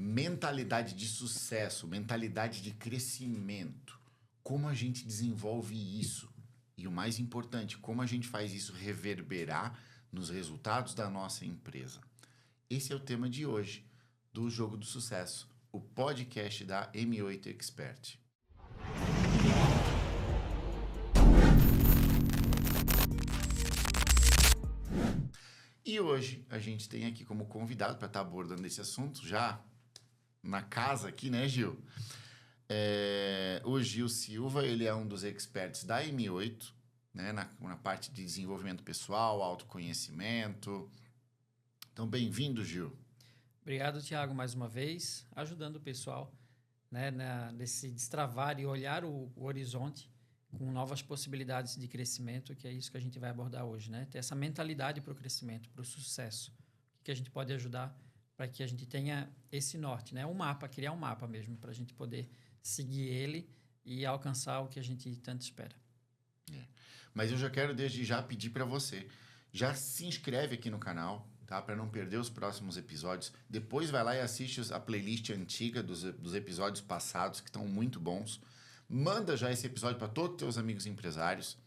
Mentalidade de sucesso, mentalidade de crescimento. Como a gente desenvolve isso? E o mais importante, como a gente faz isso reverberar nos resultados da nossa empresa? Esse é o tema de hoje do Jogo do Sucesso, o podcast da M8 Expert. E hoje a gente tem aqui como convidado para estar abordando esse assunto já na casa aqui, né, Gil? O Gil Silva, ele é um dos experts da M8, né, na parte de desenvolvimento pessoal, autoconhecimento. Então, bem-vindo, Gil. Obrigado, Thiago, mais uma vez, ajudando o pessoal, né, nesse destravar e olhar o horizonte com novas possibilidades de crescimento, que é isso que a gente vai abordar hoje, né? Ter essa mentalidade para o crescimento, para o sucesso. O que a gente pode ajudar para que a gente tenha esse norte, né? Um mapa, criar um mapa mesmo, para a gente poder seguir ele e alcançar o que a gente tanto espera. Mas eu já quero desde já pedir para você, já se inscreve aqui no canal, tá? Para não perder os próximos episódios. Depois vai lá e assiste a playlist antiga dos episódios passados, que estão muito bons. Manda já esse episódio para todos os teus amigos empresários.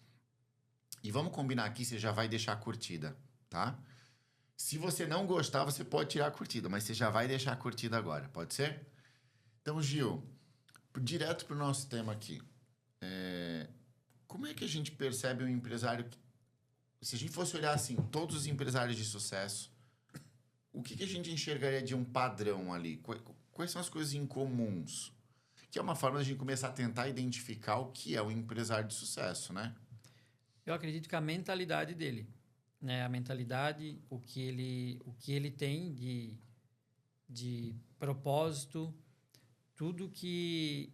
E vamos combinar aqui, você já vai deixar a curtida, tá? Se você não gostar, você pode tirar a curtida, mas você já vai deixar a curtida agora, pode ser? Então, Gil, direto para o nosso tema aqui. Como é que a gente percebe um empresário que, se a gente fosse olhar assim, todos os empresários de sucesso, o que a gente enxergaria de um padrão ali? Quais são as coisas incomuns? Que é uma forma de a gente começar a tentar identificar o que é o empresário de sucesso, né? Eu acredito que a mentalidade dele, né? A mentalidade, o que ele tem de propósito, tudo que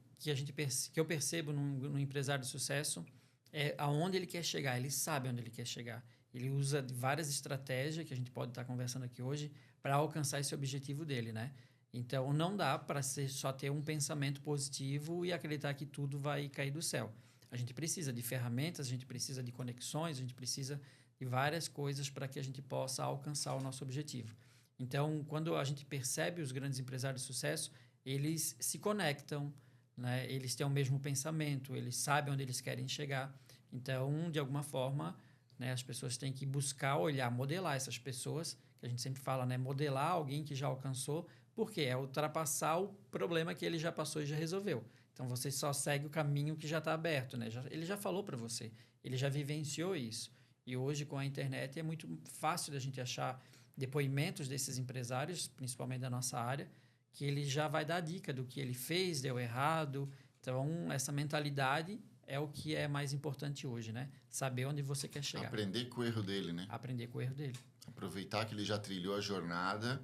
eu percebo num empresário de sucesso é aonde ele quer chegar. Ele sabe onde ele quer chegar. Ele usa várias estratégias que a gente pode estar conversando aqui hoje para alcançar esse objetivo dele, né? Então, não dá para só ter um pensamento positivo e acreditar que tudo vai cair do céu. A gente precisa de ferramentas, a gente precisa de conexões, a gente precisa de várias coisas para que a gente possa alcançar o nosso objetivo. Então, quando a gente percebe os grandes empresários de sucesso, eles se conectam, né? Eles têm o mesmo pensamento, eles sabem onde eles querem chegar. Então, de alguma forma, né, as pessoas têm que buscar, olhar, modelar essas pessoas, que a gente sempre fala, né? Modelar alguém que já alcançou, porque é ultrapassar o problema que ele já passou e já resolveu. Então, você só segue o caminho que já está aberto, né? Ele já falou para você, ele já vivenciou isso. E hoje, com a internet, é muito fácil da gente achar depoimentos desses empresários, principalmente da nossa área, que ele já vai dar dica do que ele fez, deu errado. Então, essa mentalidade é o que é mais importante hoje, né? Saber onde você quer chegar. Aprender com o erro dele, né? Aprender com o erro dele. Aproveitar que ele já trilhou a jornada,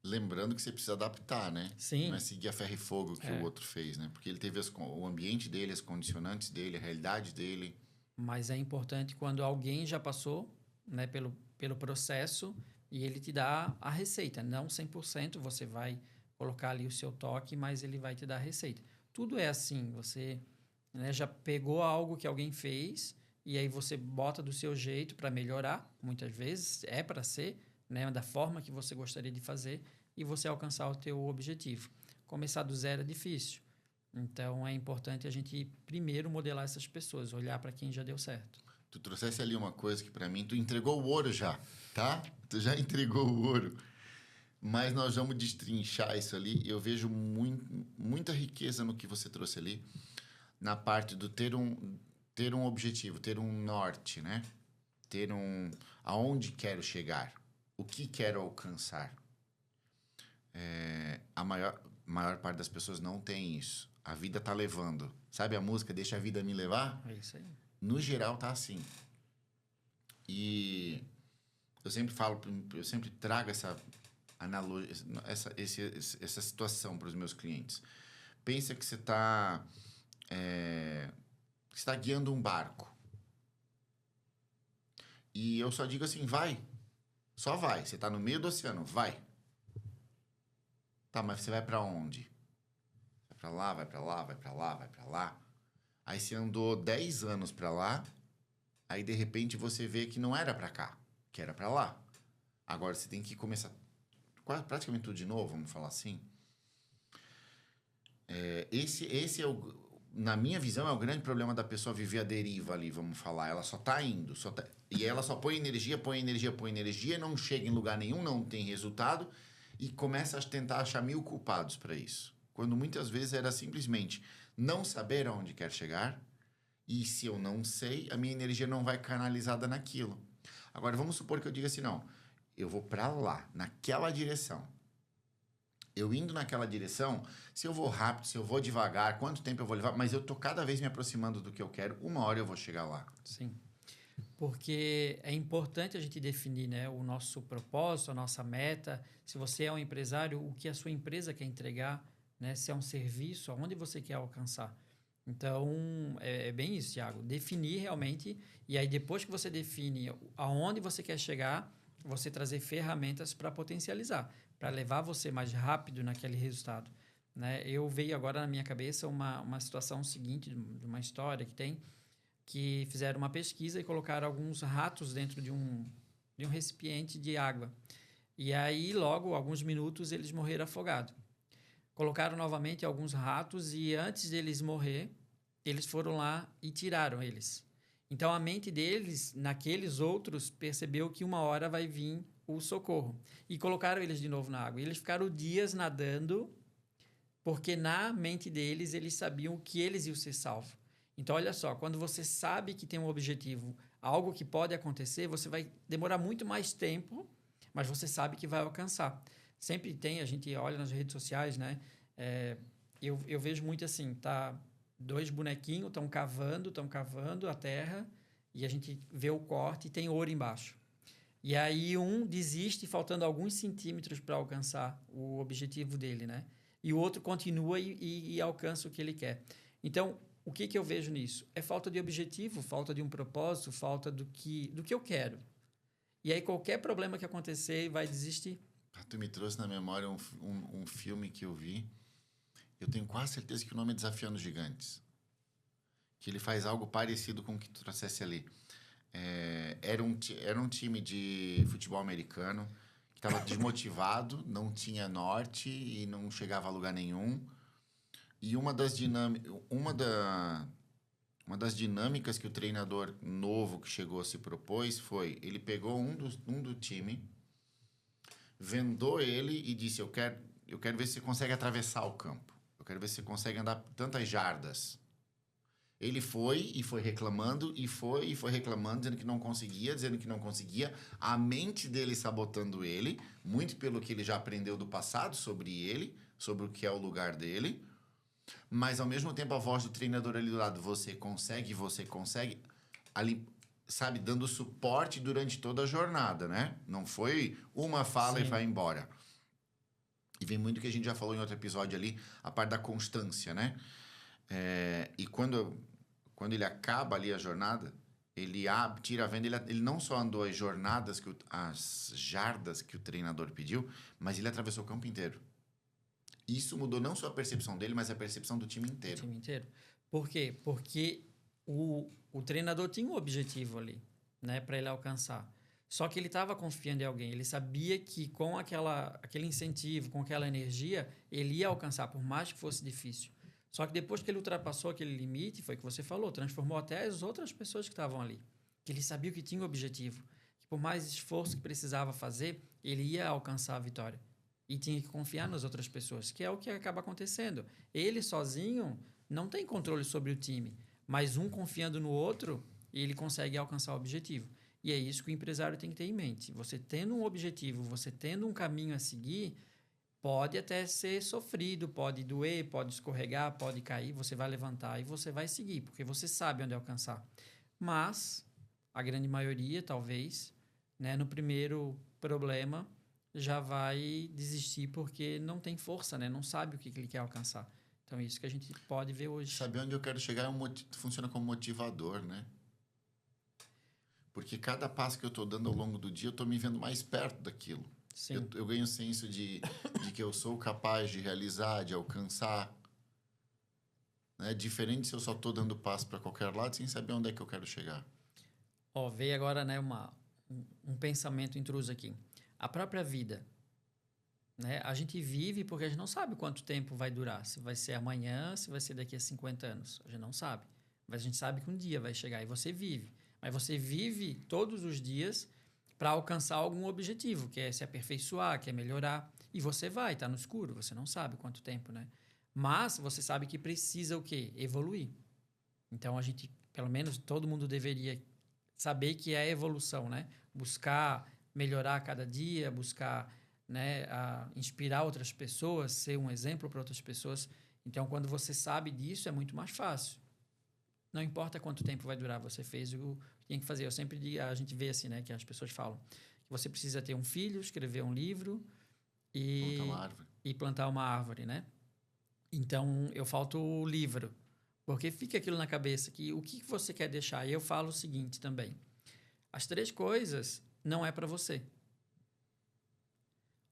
lembrando que você precisa adaptar, né? Sim. Não é seguir a ferro e fogo que o outro fez, né? Porque ele teve o ambiente dele, as condicionantes dele, a realidade dele. Mas é importante quando alguém já passou, né, pelo processo e ele te dá a receita. Não 100%, você vai colocar ali o seu toque, mas ele vai te dar a receita. Tudo é assim, você, né, já pegou algo que alguém fez e aí você bota do seu jeito para melhorar. Muitas vezes é para ser, né, da forma que você gostaria de fazer e você alcançar o teu objetivo. Começar do zero é difícil. Então, é importante a gente primeiro modelar essas pessoas, olhar para quem já deu certo. Tu trouxesse ali uma coisa que para mim, tu entregou o ouro já, tá? Tu já entregou o ouro. Mas nós vamos destrinchar isso ali. Eu vejo muita riqueza no que você trouxe ali, na parte do ter um objetivo, ter um norte, né? Ter aonde quero chegar, o que quero alcançar. A maior parte das pessoas não tem isso. A vida tá levando. Sabe a música Deixa a Vida Me Levar? É isso aí. No geral tá assim. E eu sempre falo, eu sempre trago essa analogia, essa situação para os meus clientes. Pensa que você está guiando um barco. E eu só digo assim, vai. Só vai. Você está no meio do oceano, vai. Tá, mas você vai para onde? Vai para lá, vai para lá, vai para lá, vai para lá. Aí você andou 10 anos para lá, aí de repente você vê que não era para cá, que era para lá. Agora você tem que começar praticamente tudo de novo, vamos falar assim. Esse é na minha visão, é o grande problema da pessoa viver a deriva ali, vamos falar. Ela só tá indo, e ela só põe energia, põe energia, põe energia, não chega em lugar nenhum, não tem resultado, e começa a tentar achar 1000 culpados para isso. Quando muitas vezes era simplesmente não saber aonde quer chegar, e se eu não sei, a minha energia não vai canalizada naquilo. Agora, vamos supor que eu diga assim, não, eu vou para lá, naquela direção. Eu indo naquela direção, se eu vou rápido, se eu vou devagar, quanto tempo eu vou levar, mas eu tô cada vez me aproximando do que eu quero, uma hora eu vou chegar lá. Sim. Porque é importante a gente definir, né, o nosso propósito, a nossa meta. Se você é um empresário, o que a sua empresa quer entregar, né? Se é um serviço, aonde você quer alcançar. Então, é bem isso, Thiago. Definir realmente, e aí depois que você define aonde você quer chegar, você trazer ferramentas para potencializar, para levar você mais rápido naquele resultado. Né? Eu veio agora na minha cabeça uma situação seguinte, de uma história que fizeram uma pesquisa e colocaram alguns ratos dentro de um recipiente de água. E aí, logo, alguns minutos, eles morreram afogados. Colocaram novamente alguns ratos e antes deles morrer, eles foram lá e tiraram eles. Então, a mente deles, naqueles outros, percebeu que uma hora vai vir o socorro. E colocaram eles de novo na água. E eles ficaram dias nadando, porque na mente deles, eles sabiam que eles iam ser salvos. Então, olha só, quando você sabe que tem um objetivo, algo que pode acontecer, você vai demorar muito mais tempo, mas você sabe que vai alcançar. Sempre tem, a gente olha nas redes sociais, né? Eu vejo muito assim, tá? 2 bonequinhos estão cavando a terra e a gente vê o corte e tem ouro embaixo. E aí um desiste faltando alguns centímetros para alcançar o objetivo dele, né? E o outro continua e alcança o que ele quer. Então, o que eu vejo nisso? É falta de objetivo, falta de um propósito, falta do que eu quero. E aí qualquer problema que acontecer, vai desistir. Tu me trouxe na memória um filme que eu vi. Eu tenho quase certeza que o nome é Desafiando os Gigantes. Que ele faz algo parecido com o que tu trouxesse ali. Era um time de futebol americano que estava desmotivado, não tinha norte e não chegava a lugar nenhum. E uma das dinâmicas que o treinador novo que chegou se propôs foi, ele pegou um do time, vendou ele e disse, eu quero ver se você consegue atravessar o campo. Eu quero ver se você consegue andar tantas jardas. Ele foi reclamando, e foi reclamando, dizendo que não conseguia, a mente dele sabotando ele, muito pelo que ele já aprendeu do passado sobre ele, sobre o que é o lugar dele, mas ao mesmo tempo a voz do treinador ali do lado, você consegue, ali, sabe, dando suporte durante toda a jornada, né? Não foi uma fala Sim. e vai embora. E vem muito que a gente já falou em outro episódio ali, a parte da constância, né? E quando ele acaba ali a jornada, ele tira a venda, ele não só andou as jardas que o treinador pediu, mas ele atravessou o campo inteiro. Isso mudou não só a percepção dele, mas a percepção do time inteiro. O time inteiro. Por quê? Porque o treinador tinha um objetivo ali, né, para ele alcançar. Só que ele estava confiando em alguém. Ele sabia que com aquele incentivo, com aquela energia, ele ia alcançar, por mais que fosse difícil. Só que depois que ele ultrapassou aquele limite, foi o que você falou, transformou até as outras pessoas que estavam ali. Que ele sabia que tinha um objetivo. Que por mais esforço que precisava fazer, ele ia alcançar a vitória. E tinha que confiar nas outras pessoas, que é o que acaba acontecendo. Ele sozinho não tem controle sobre o time, mas um confiando no outro, ele consegue alcançar o objetivo. E é isso que o empresário tem que ter em mente. Você tendo um objetivo, você tendo um caminho a seguir, pode até ser sofrido, pode doer, pode escorregar, pode cair, você vai levantar e você vai seguir, porque você sabe onde alcançar. Mas, a grande maioria, talvez, né, no primeiro problema, já vai desistir porque não tem força, né? Não sabe o que ele quer alcançar. Então, é isso que a gente pode ver hoje. Saber onde eu quero chegar funciona como motivador, né? Porque cada passo que eu estou dando ao longo do dia, eu estou me vendo mais perto daquilo. Sim. Eu ganho senso de que eu sou capaz de realizar, de alcançar. É diferente se eu só estou dando passo para qualquer lado sem saber onde é que eu quero chegar. Veio agora, né, um pensamento intruso aqui. A própria vida. né? A gente vive porque a gente não sabe quanto tempo vai durar. Se vai ser amanhã, se vai ser daqui a 50 anos. A gente não sabe. Mas a gente sabe que um dia vai chegar e você vive. Mas você vive todos os dias para alcançar algum objetivo, que é se aperfeiçoar, que é melhorar. E você vai, tá no escuro, você não sabe quanto tempo, né? Mas você sabe que precisa o quê? Evoluir. Então a gente, pelo menos todo mundo deveria saber que é a evolução, né? Buscar melhorar a cada dia, buscar, né, inspirar outras pessoas, ser um exemplo para outras pessoas. Então, quando você sabe disso, é muito mais fácil. Não importa quanto tempo vai durar, você fez o que tinha que fazer. Eu sempre digo, a gente vê assim, né, que as pessoas falam que você precisa ter um filho, escrever um livro Plantar uma e, árvore. e plantar uma árvore, né? Então, eu falto o livro, porque fica aquilo na cabeça que o que você quer deixar. E eu falo o seguinte também: as 3 coisas não é para você.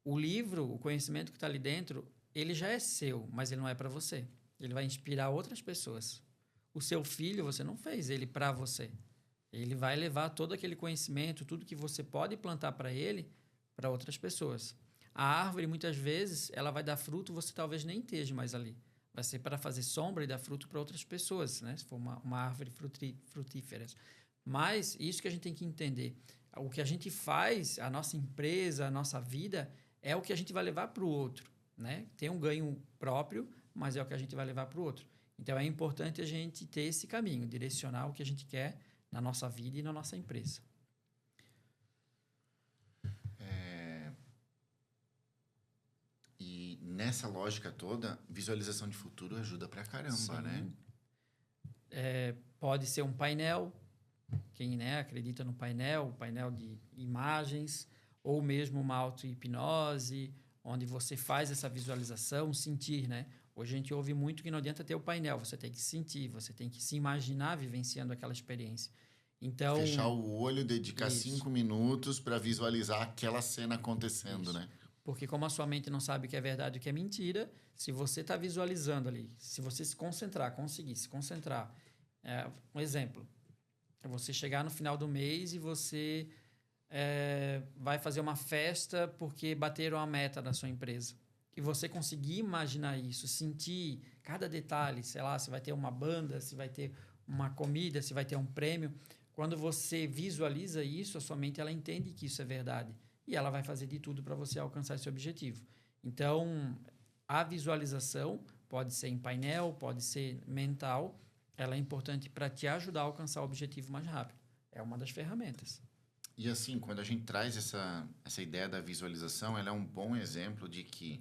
O livro, o conhecimento que está ali dentro, ele já é seu, mas ele não é para você. Ele vai inspirar outras pessoas. O seu filho, você não fez ele para você. Ele vai levar todo aquele conhecimento, tudo que você pode plantar para ele, para outras pessoas. A árvore, muitas vezes, ela vai dar fruto, você talvez nem esteja mais ali. Vai ser para fazer sombra e dar fruto para outras pessoas, né? Se for uma árvore frutífera. Mas isso que a gente tem que entender. O que a gente faz, a nossa empresa, a nossa vida, é o que a gente vai levar para o outro, né? Tem um ganho próprio, mas é o que a gente vai levar para o outro. Então, é importante a gente ter esse caminho, direcionar o que a gente quer na nossa vida e na nossa empresa. E nessa lógica toda, visualização de futuro ajuda pra caramba, Sim. né? Pode ser um painel, quem, né, acredita no painel, painel de imagens, ou mesmo uma auto-hipnose, onde você faz essa visualização, sentir, né? Hoje a gente ouve muito que não adianta ter o painel, você tem que sentir, você tem que se imaginar vivenciando aquela experiência. Então, Fechar o olho, dedicar isso. 5 minutos para visualizar aquela cena acontecendo, Isso. né? Porque como a sua mente não sabe o que é verdade e o que é mentira, se você está visualizando ali, se você se concentrar, conseguir se concentrar, um exemplo, é você chegar no final do mês e você vai fazer uma festa porque bateram a meta da sua empresa. E você conseguir imaginar isso, sentir cada detalhe, sei lá, se vai ter uma banda, se vai ter uma comida, se vai ter um prêmio. Quando você visualiza isso, a sua mente ela entende que isso é verdade. E ela vai fazer de tudo para você alcançar esse objetivo. Então, a visualização pode ser em painel, pode ser mental. Ela é importante para te ajudar a alcançar o objetivo mais rápido. É uma das ferramentas. E assim, quando a gente traz essa ideia da visualização, ela é um bom exemplo de que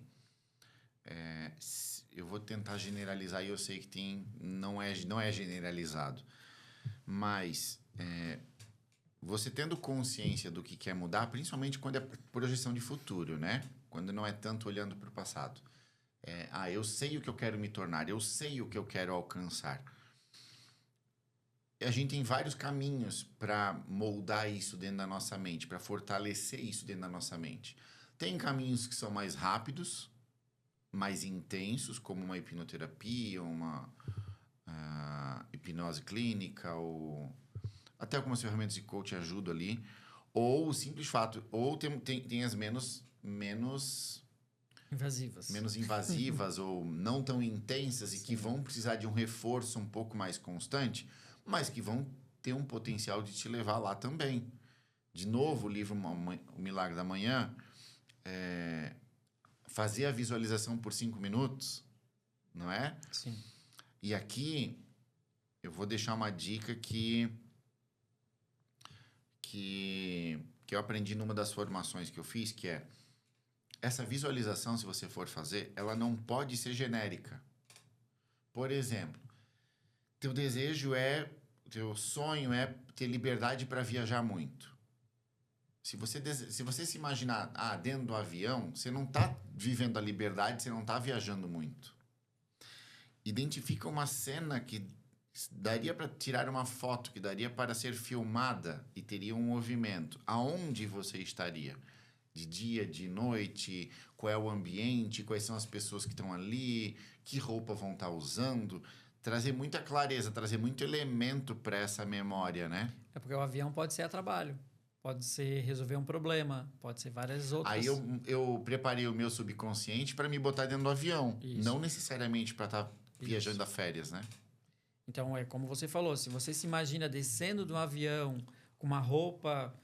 eu vou tentar generalizar e eu sei que não é generalizado, mas você tendo consciência do que quer mudar, principalmente quando é projeção de futuro, né? Quando não é tanto olhando para o passado. Eu sei o que eu quero me tornar, eu sei o que eu quero alcançar. A gente tem vários caminhos para moldar isso dentro da nossa mente, para fortalecer isso dentro da nossa mente. Tem caminhos que são mais rápidos, mais intensos, como uma hipnoterapia, uma hipnose clínica, ou até algumas ferramentas de coach ajudam ali. Ou o simples fato, ou tem as menos invasivas ou não tão intensas e que vão precisar de um reforço um pouco mais constante, mas que vão ter um potencial de te levar lá também. De novo, o livro O Milagre da Manhã, fazer a visualização por 5 minutos, não é? Sim. E aqui eu vou deixar uma dica que eu aprendi numa das formações que eu fiz, que é essa visualização, se você for fazer, ela não pode ser genérica. Por exemplo, teu sonho é ter liberdade para viajar muito. Se você se imaginar dentro do avião, você não está vivendo a liberdade, você não está viajando muito. Identifica uma cena que daria para tirar uma foto, que daria para ser filmada e teria um movimento. Aonde você estaria? De dia, de noite? Qual é o ambiente? Quais são as pessoas que estão ali? Que roupa vão estar usando? Trazer muita clareza, trazer muito elemento para essa memória, né? É porque o avião pode ser a trabalho, pode ser resolver um problema, pode ser várias outras. Aí eu preparei o meu subconsciente para me botar dentro do avião. Isso. Não necessariamente para estar viajando a férias, né? Então, é como você falou, se você se imagina descendo de um avião com uma roupa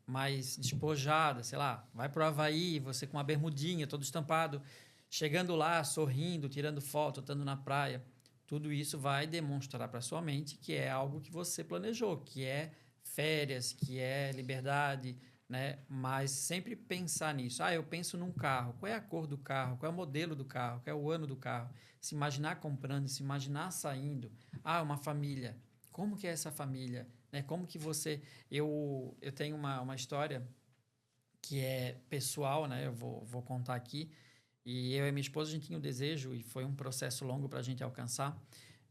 mais despojada, sei lá, vai para o Havaí, você com uma bermudinha, todo estampado, chegando lá, sorrindo, tirando foto, estando na praia, tudo isso vai demonstrar para sua mente que é algo que você planejou, que é férias, que é liberdade, né? Mas sempre pensar nisso. Eu penso num carro. Qual é a cor do carro? Qual é o modelo do carro? Qual é o ano do carro? Se imaginar comprando, se imaginar saindo. Uma família. Como que é essa família? Né? Como que você... Eu tenho uma história que é pessoal, né? Eu vou contar aqui. E eu e minha esposa, a gente tinha um desejo, e foi um processo longo para a gente alcançar.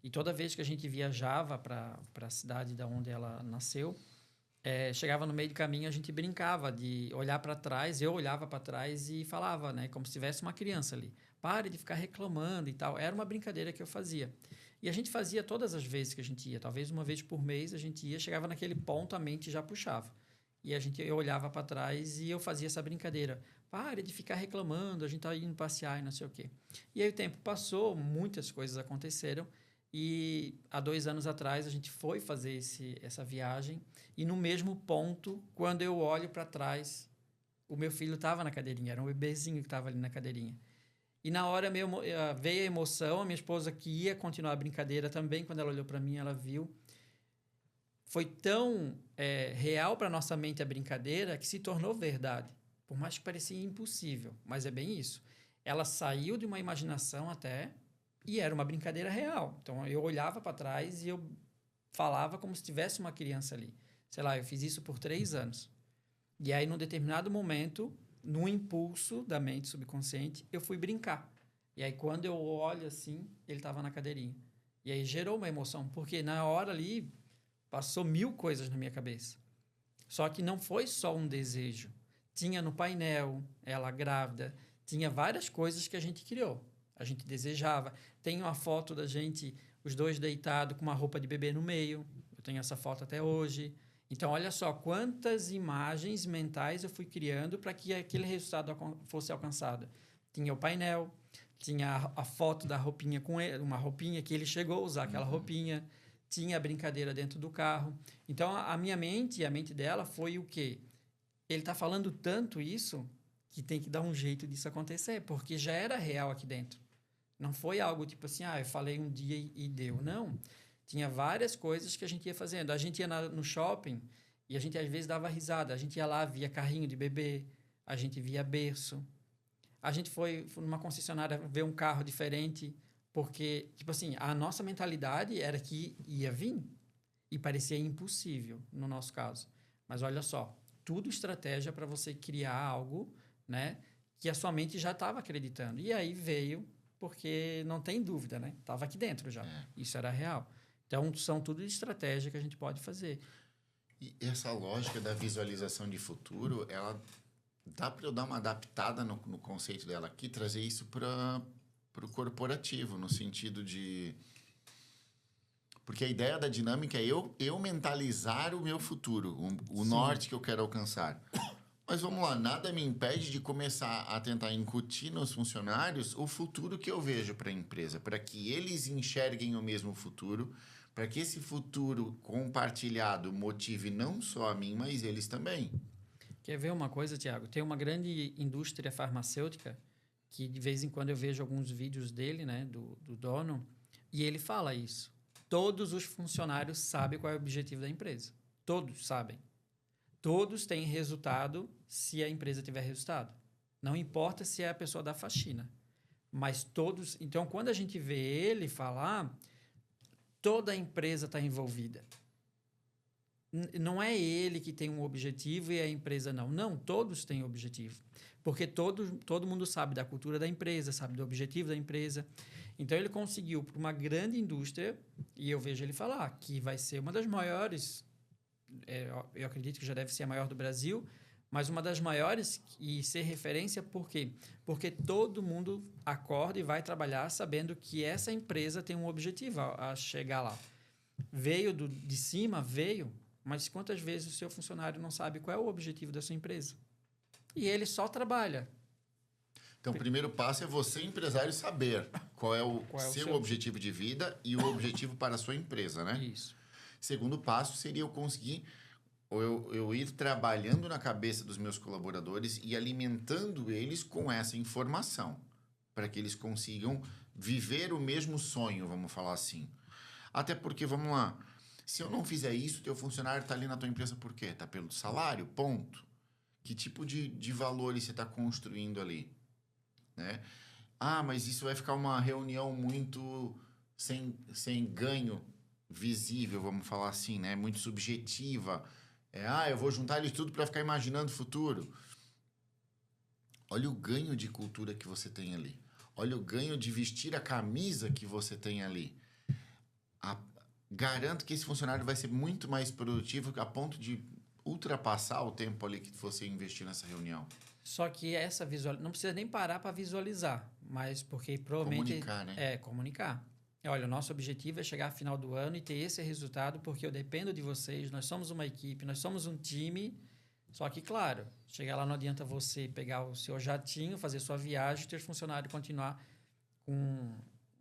E toda vez que a gente viajava para a cidade da onde ela nasceu, chegava no meio do caminho, a gente brincava de olhar para trás. Eu olhava para trás e falava, né, como se tivesse uma criança ali. Pare de ficar reclamando e tal. Era uma brincadeira que eu fazia. E a gente fazia todas as vezes que a gente ia. Talvez uma vez por mês a gente ia, chegava naquele ponto, a mente já puxava. E eu olhava para trás e eu fazia essa brincadeira. Pare de ficar reclamando, a gente está indo passear e não sei o quê. E aí o tempo passou, muitas coisas aconteceram. E há 2 anos atrás a gente foi fazer essa viagem. E no mesmo ponto, quando eu olho para trás, o meu filho estava na cadeirinha. Era um bebezinho que estava ali na cadeirinha. E na hora veio a emoção. A minha esposa, que ia continuar a brincadeira também, quando ela olhou para mim, ela viu. Foi tão real para nossa mente a brincadeira que se tornou verdade. Por mais que parecia impossível, mas é bem isso. Ela saiu de uma imaginação até e era uma brincadeira real. Então, eu olhava para trás e eu falava como se tivesse uma criança ali. Sei lá, eu fiz isso por 3 anos. E aí, num determinado momento, num impulso da mente subconsciente, eu fui brincar. E aí, quando eu olho assim, ele estava na cadeirinha. E aí, gerou uma emoção, porque na hora ali, passou 1000 coisas na minha cabeça. Só que não foi só um desejo. Tinha no painel, ela grávida, tinha várias coisas que a gente criou. A gente desejava. Tem uma foto da gente, os dois deitados com uma roupa de bebê no meio. Eu tenho essa foto até hoje. Então, olha só quantas imagens mentais eu fui criando para que aquele resultado fosse alcançado. Tinha o painel, tinha a foto da roupinha com ele, uma roupinha que ele chegou a usar aquela roupinha, tinha a brincadeira dentro do carro. Então, a minha mente e a mente dela foi o quê? Ele está falando tanto isso que tem que dar um jeito disso acontecer, porque já era real aqui dentro. Não foi algo tipo assim, eu falei um dia e deu. Não. Tinha várias coisas que a gente ia fazendo. A gente ia no shopping e a gente às vezes dava risada. A gente ia lá, via carrinho de bebê, a gente via berço. A gente foi numa concessionária ver um carro diferente, porque, tipo assim, a nossa mentalidade era que ia vir e parecia impossível no nosso caso. Mas olha só, tudo estratégia para você criar algo, né, que a sua mente já estava acreditando. E aí veio, porque não tem dúvida, né? Estava aqui dentro já. Isso era real. Então, são tudo estratégia que a gente pode fazer. E essa lógica da visualização de futuro, ela dá para eu dar uma adaptada no conceito dela aqui, trazer isso para o corporativo, no sentido de... Porque a ideia da dinâmica é eu mentalizar o meu futuro, o norte que eu quero alcançar. Mas vamos lá, nada me impede de começar a tentar incutir nos funcionários o futuro que eu vejo para a empresa, para que eles enxerguem o mesmo futuro, para que esse futuro compartilhado motive não só a mim, mas eles também. Quer ver uma coisa, Tiago? Tem uma grande indústria farmacêutica que de vez em quando eu vejo alguns vídeos dele, né, do dono, e ele fala isso. Todos os funcionários sabem qual é o objetivo da empresa. Todos sabem. Todos têm resultado se a empresa tiver resultado. Não importa se é a pessoa da faxina. Mas todos... Então, quando a gente vê ele falar, toda a empresa está envolvida. Não é ele que tem um objetivo e a empresa não. Não, todos têm objetivo. Porque todo mundo sabe da cultura da empresa, sabe do objetivo da empresa. Então, ele conseguiu, para uma grande indústria, e eu vejo ele falar que vai ser uma das maiores... eu acredito que já deve ser a maior do Brasil, mas uma das maiores e ser referência por quê? Porque todo mundo acorda e vai trabalhar sabendo que essa empresa tem um objetivo a chegar lá. Veio de cima, veio, Mas quantas vezes o seu funcionário não sabe qual é o objetivo da sua empresa? E ele só trabalha. Então, o primeiro passo é você, empresário, saber qual é o seu objetivo de vida e o objetivo para a sua empresa, né? Isso. Segundo passo seria eu conseguir, ou eu ir trabalhando na cabeça dos meus colaboradores e alimentando eles com essa informação, para que eles consigam viver o mesmo sonho, vamos falar assim. Até porque, vamos lá, se eu não fizer isso, teu funcionário está ali na tua empresa por quê? Está pelo salário? Ponto. Que tipo de valores você está construindo ali? Né? Ah, mas isso vai ficar uma reunião muito sem ganho visível, vamos falar assim, né? Muito subjetiva. Eu vou juntar eles tudo para ficar imaginando o futuro. Olha o ganho de cultura que você tem ali. Olha o ganho de vestir a camisa que você tem ali. Garanto que esse funcionário vai ser muito mais produtivo a ponto de ultrapassar o tempo ali que você investir nessa reunião. Só que essa não precisa nem parar para visualizar, mas porque provavelmente... Comunicar, né? Comunicar. Olha, o nosso objetivo é chegar ao final do ano e ter esse resultado, porque eu dependo de vocês, nós somos uma equipe, nós somos um time. Só que, claro, chegar lá não adianta você pegar o seu jatinho, fazer sua viagem e ter funcionário continuar com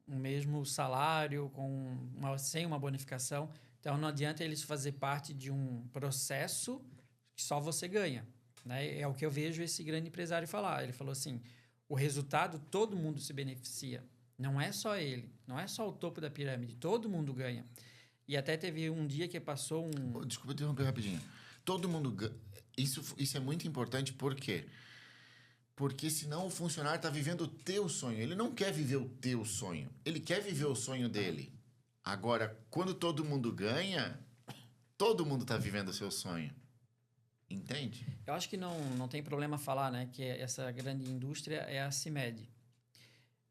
o mesmo salário, sem uma bonificação. Então, não adianta eles fazer parte de um processo que só você ganha. Né? É o que eu vejo esse grande empresário falar. Ele falou assim, o resultado, todo mundo se beneficia. Não é só ele, não é só o topo da pirâmide, todo mundo ganha. E até teve um dia que passou um... Desculpa interromper rapidinho. Todo mundo ganha. Isso é muito importante, por quê? Porque senão o funcionário está vivendo o teu sonho. Ele não quer viver o teu sonho, ele quer viver o sonho dele. Agora, quando todo mundo ganha, todo mundo está vivendo o seu sonho. Entende? Eu acho que não tem problema falar, né, que essa grande indústria é a CIMED.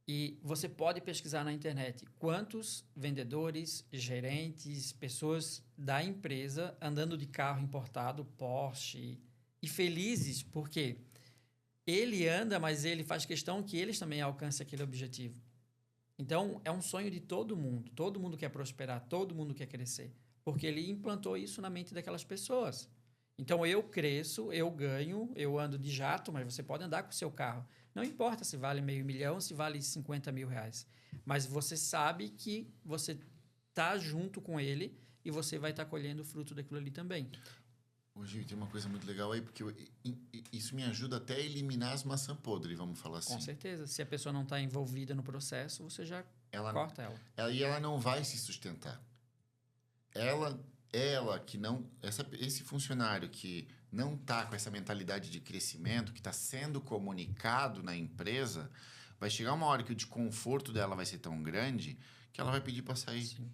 E você pode pesquisar na internet quantos vendedores, gerentes, pessoas da empresa andando de carro importado, Porsche, e felizes porque ele anda, mas ele faz questão que eles também alcancem aquele objetivo. Então, é um sonho de todo mundo quer prosperar, todo mundo quer crescer, porque ele implantou isso na mente daquelas pessoas. Então, eu cresço, eu ganho, eu ando de jato, mas você pode andar com o seu carro. Não importa se vale $500 mil, se vale 50 mil reais. Mas você sabe que você está junto com ele e você vai estar colhendo o fruto daquilo ali também. Hoje tem uma coisa muito legal aí, porque isso me ajuda até a eliminar as maçãs podres, vamos falar assim. Com certeza. Se a pessoa não está envolvida no processo, você já corta ela. E ela não vai se sustentar. Ela que não... Esse funcionário que não está com essa mentalidade de crescimento, que está sendo comunicado na empresa, vai chegar uma hora que o desconforto dela vai ser tão grande que ela vai pedir para sair. Sim.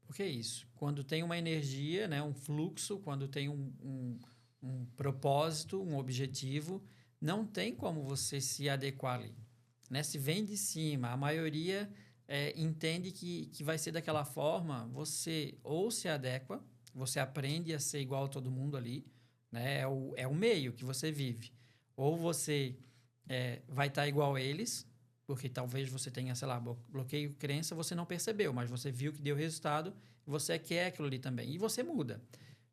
Porque é isso. Quando tem uma energia, né, um fluxo, quando tem um propósito, um objetivo, não tem como você se adequar ali. Né? Se vem de cima, a maioria... entende que vai ser daquela forma, você ou se adequa, você aprende a ser igual a todo mundo ali, né? É o meio que você vive. Ou você vai estar igual a eles, porque talvez você tenha, sei lá, bloqueio, crença, você não percebeu, mas você viu que deu resultado, você quer aquilo ali também. E você muda.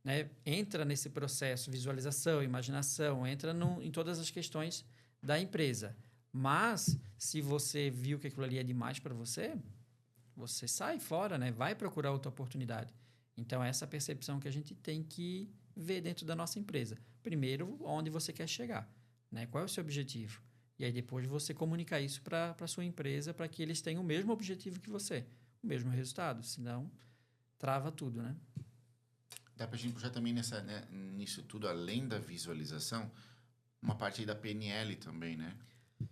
Né? Entra nesse processo, visualização, imaginação, entra em todas as questões da empresa. Mas, se você viu que aquilo ali é demais para você, você sai fora, né? Vai procurar outra oportunidade. Então, essa percepção que a gente tem que ver dentro da nossa empresa. Primeiro, onde você quer chegar, né? Qual é o seu objetivo? E aí, depois, você comunicar isso para a sua empresa para que eles tenham o mesmo objetivo que você, o mesmo resultado. Senão, trava tudo, né? Dá para a gente puxar também nisso tudo, além da visualização, uma parte aí da PNL também, né?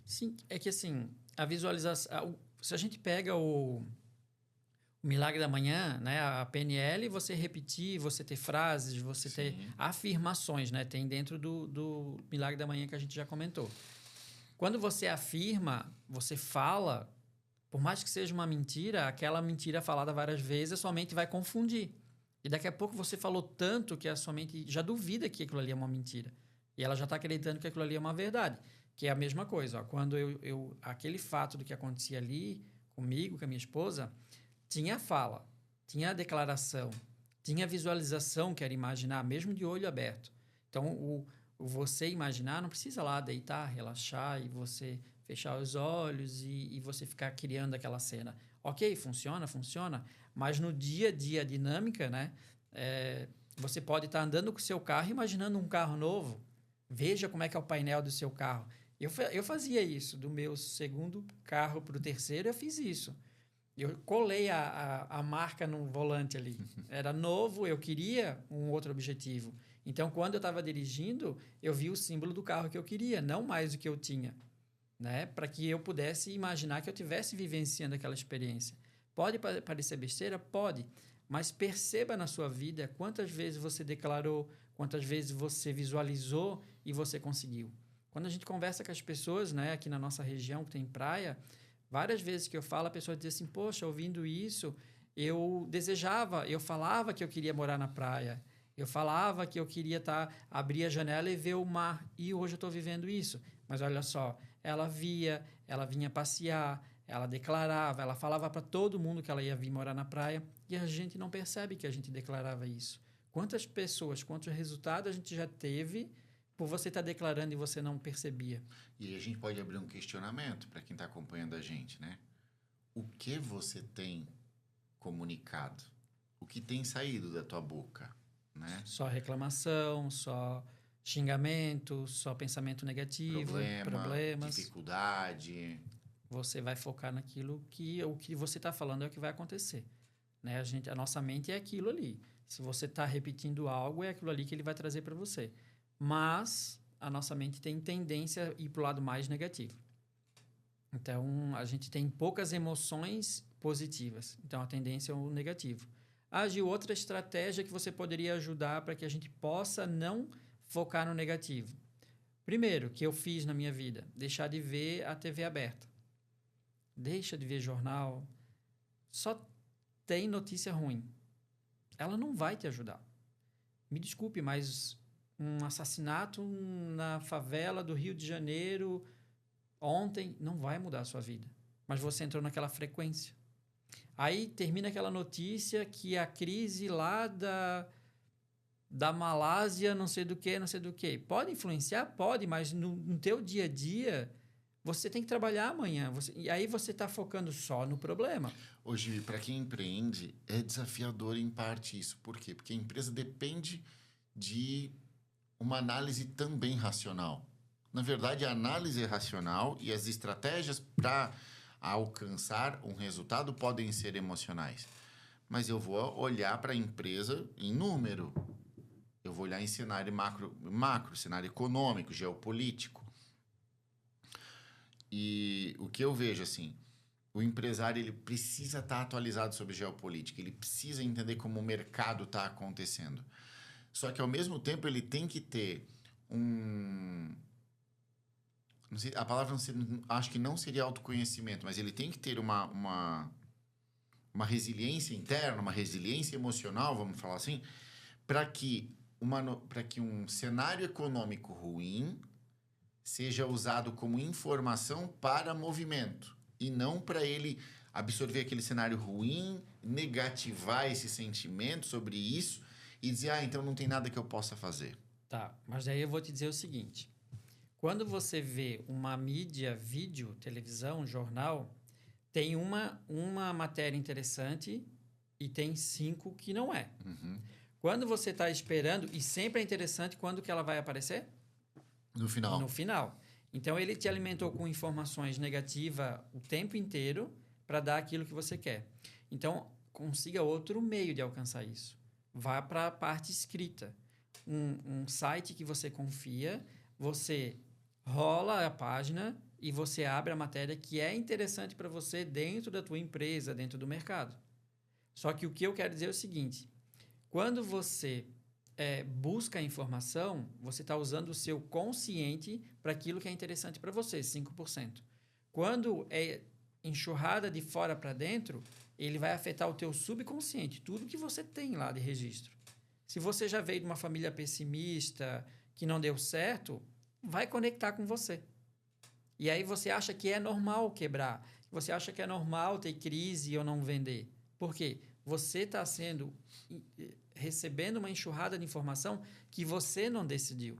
Sim, é que assim, a visualização... Se a gente pega o Milagre da Manhã, né, a PNL, você repetir, você ter frases, você ter afirmações, né? Tem dentro do Milagre da Manhã que a gente já comentou. Quando você afirma, você fala, por mais que seja uma mentira, aquela mentira falada várias vezes, a sua mente vai confundir. E daqui a pouco você falou tanto que a sua mente já duvida que aquilo ali é uma mentira. E ela já está acreditando que aquilo ali é uma verdade. Que é a mesma coisa. Ó. Quando aquele fato do que acontecia ali comigo, com a minha esposa, tinha a fala, tinha a declaração, tinha visualização, que era imaginar, mesmo de olho aberto. Então, o você imaginar não precisa lá deitar, relaxar e você fechar os olhos e você ficar criando aquela cena. Ok, funciona, mas no dia a dia, a dinâmica, né? Você pode estar andando com o seu carro imaginando um carro novo. Veja como é que é o painel do seu carro. Eu fazia isso. Do meu segundo carro para o terceiro, eu fiz isso. Eu colei a marca no volante ali. Era novo, eu queria um outro objetivo. Então, quando eu estava dirigindo, eu vi o símbolo do carro que eu queria, não mais o que eu tinha. Né? Para que eu pudesse imaginar que eu estivesse vivenciando aquela experiência. Pode parecer besteira? Pode. Mas perceba na sua vida quantas vezes você declarou, quantas vezes você visualizou e você conseguiu. Quando a gente conversa com as pessoas, né, aqui na nossa região que tem praia, várias vezes que eu falo, a pessoa diz assim, poxa, ouvindo isso, eu falava que eu queria morar na praia, eu falava que eu queria abrir a janela e ver o mar, e hoje eu estou vivendo isso. Mas olha só, ela vinha passear, ela declarava, ela falava para todo mundo que ela ia vir morar na praia, e a gente não percebe que a gente declarava isso. Quantas pessoas, quantos resultados a gente já teve por você estar declarando e você não percebia? E aí a gente pode abrir um questionamento para quem está acompanhando a gente, né? O que você tem comunicado? O que tem saído da tua boca, né? Só reclamação, só xingamento, só pensamento negativo, problemas. Dificuldade. Você vai focar naquilo que o que você está falando é o que vai acontecer. Né? A nossa mente é aquilo ali. Se você está repetindo algo, é aquilo ali que ele vai trazer para você. Mas a nossa mente tem tendência a ir para o lado mais negativo. Então, a gente tem poucas emoções positivas. Então, a tendência é o negativo. De outra estratégia que você poderia ajudar para que a gente possa não focar no negativo. Primeiro, que eu fiz na minha vida, deixar de ver a TV aberta. Deixa de ver jornal. Só tem notícia ruim. Ela não vai te ajudar. Me desculpe, mas um assassinato na favela do Rio de Janeiro ontem não vai mudar a sua vida. Mas você entrou naquela frequência. Aí termina aquela notícia que a crise lá da Malásia, não sei do que. Pode influenciar? Pode, mas no teu dia a dia, você tem que trabalhar amanhã. E aí você está focando só no problema. Hoje, para quem empreende, é desafiador em parte isso. Por quê? Porque a empresa depende de uma análise também racional. Na verdade, a análise é racional e as estratégias para alcançar um resultado podem ser emocionais. Mas eu vou olhar para a empresa em número. Eu vou olhar em cenário macro, cenário econômico, geopolítico. E o que eu vejo, assim, o empresário ele precisa estar atualizado sobre geopolítica, ele precisa entender como o mercado está acontecendo. Só que, ao mesmo tempo, ele tem que ter não sei, a palavra acho que não seria autoconhecimento, mas ele tem que ter uma resiliência interna, uma resiliência emocional, vamos falar assim, para que um cenário econômico ruim seja usado como informação para movimento e não para ele absorver aquele cenário ruim, negativar esse sentimento sobre isso e dizer, então não tem nada que eu possa fazer. Tá, mas aí eu vou te dizer o seguinte. Quando você vê uma mídia, vídeo, televisão, jornal, tem uma matéria interessante e tem 5 que não é. Uhum. Quando você está esperando, e sempre é interessante, quando que ela vai aparecer? No final. No final. Então, ele te alimentou com informações negativas o tempo inteiro para dar aquilo que você quer. Então, consiga outro meio de alcançar isso. Vá para a parte escrita. Um site que você confia, você rola a página e você abre a matéria que é interessante para você dentro da tua empresa, dentro do mercado. Só que o que eu quero dizer é o seguinte, quando você busca a informação, você está usando o seu consciente para aquilo que é interessante para você, 5%. Quando é enxurrada de fora para dentro, ele vai afetar o teu subconsciente, tudo que você tem lá de registro. Se você já veio de uma família pessimista, que não deu certo, vai conectar com você. E aí você acha que é normal quebrar. Você acha que é normal ter crise ou não vender. Por quê? Você está sendo recebendo uma enxurrada de informação que você não decidiu.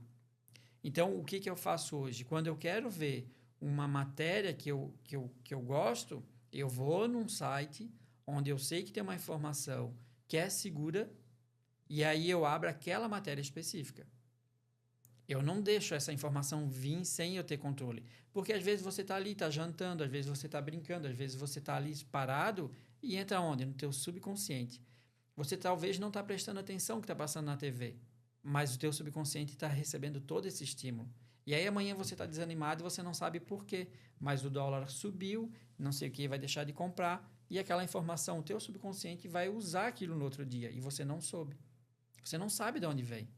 Então, o que eu faço hoje? Quando eu quero ver uma matéria que eu gosto, eu vou num site onde eu sei que tem uma informação que é segura e aí eu abro aquela matéria específica. Eu não deixo essa informação vir sem eu ter controle. Porque às vezes você está ali, está jantando, às vezes você está brincando, às vezes você está ali parado e entra onde? No teu subconsciente. Você talvez não está prestando atenção no que está passando na TV, mas o teu subconsciente está recebendo todo esse estímulo. E aí amanhã você está desanimado e você não sabe por quê. Mas o dólar subiu, não sei o que, vai deixar de comprar e aquela informação, o teu subconsciente vai usar aquilo no outro dia e você não soube. Você não sabe de onde vem.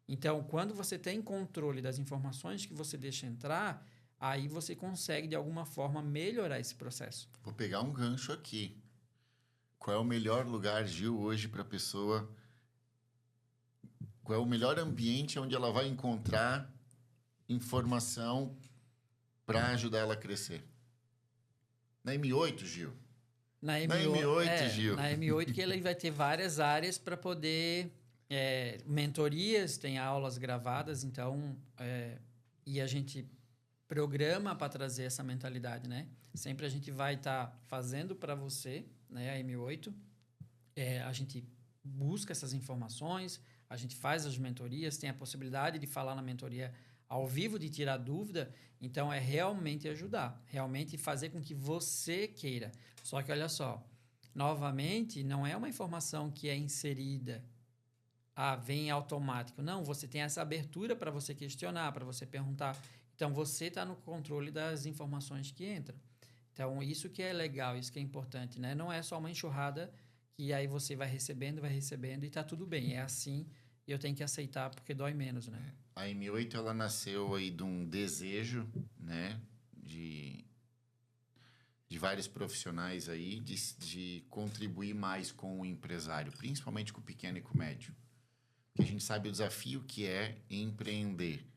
Então, quando você tem controle das informações que você deixa entrar, aí você consegue, de alguma forma, melhorar esse processo. Vou pegar um gancho aqui. Qual é o melhor lugar, Gil, hoje para a pessoa? Qual é o melhor ambiente onde ela vai encontrar informação para ajudar ela a crescer? Na M8, Gil? Na M8, Gil. Na M8 que ele vai ter várias áreas para poder... mentorias, tem aulas gravadas, então... e a gente programa para trazer essa mentalidade, né? Sempre a gente vai estar fazendo para você, né? A M8. A gente busca essas informações, a gente faz as mentorias, tem a possibilidade de falar na mentoria ao vivo, de tirar dúvida. Então, é realmente ajudar, realmente fazer com que você queira. Só que, olha só, novamente, não é uma informação que é inserida, vem automático. Não, você tem essa abertura para você questionar, para você perguntar. Então, você está no controle das informações que entram. Então, isso que é legal, isso que é importante, né? Não é só uma enxurrada que aí você vai recebendo e está tudo bem. É assim e eu tenho que aceitar porque dói menos, né? A M8, ela nasceu aí de um desejo, né? De vários profissionais aí de contribuir mais com o empresário, principalmente com o pequeno e com o médio. Porque a gente sabe o desafio que é empreender.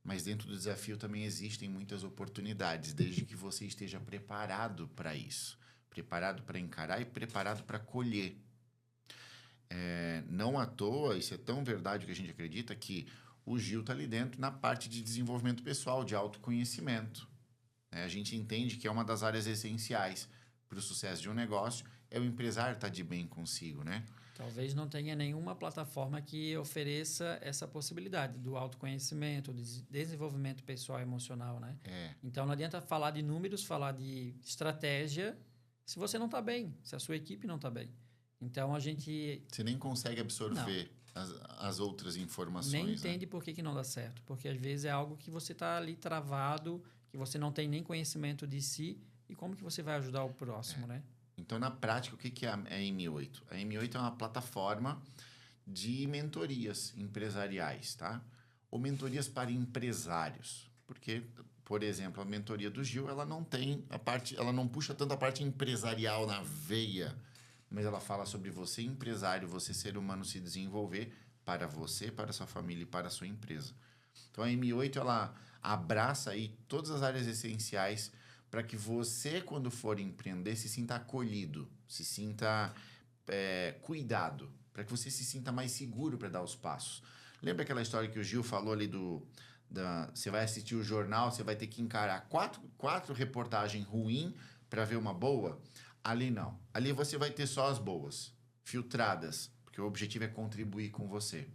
Mas dentro do desafio também existem muitas oportunidades, desde que você esteja preparado para isso. Preparado para encarar e preparado para colher. Não à toa, isso é tão verdade que a gente acredita, que o Gil está ali dentro na parte de desenvolvimento pessoal, de autoconhecimento. A gente entende que é uma das áreas essenciais para o sucesso de um negócio, é o empresário estar de bem consigo, né? Talvez não tenha nenhuma plataforma que ofereça essa possibilidade do autoconhecimento, do desenvolvimento pessoal e emocional, né? Então, não adianta falar de números, falar de estratégia, se você não está bem, se a sua equipe não está bem. Então, a gente... Você nem consegue absorver as outras informações. Nem entende por que não dá certo. Porque, às vezes, é algo que você está ali travado, que você não tem nem conhecimento de si, e como que você vai ajudar o próximo, né? Então, na prática, o que é a M8? A M8 é uma plataforma de mentorias empresariais, tá? Ou mentorias para empresários. Porque, por exemplo, a mentoria do Gil, ela não tem ela não puxa tanto a parte empresarial na veia, mas ela fala sobre você, empresário, você, ser humano, se desenvolver para você, para a sua família e para a sua empresa. Então, a M8, ela abraça aí todas as áreas essenciais para que você, quando for empreender, se sinta acolhido, se sinta cuidado, para que você se sinta mais seguro para dar os passos. Lembra aquela história que o Gil falou ali você vai assistir o jornal, você vai ter que encarar quatro reportagens ruins para ver uma boa? Ali não. Ali você vai ter só as boas, filtradas, porque o objetivo é contribuir com você,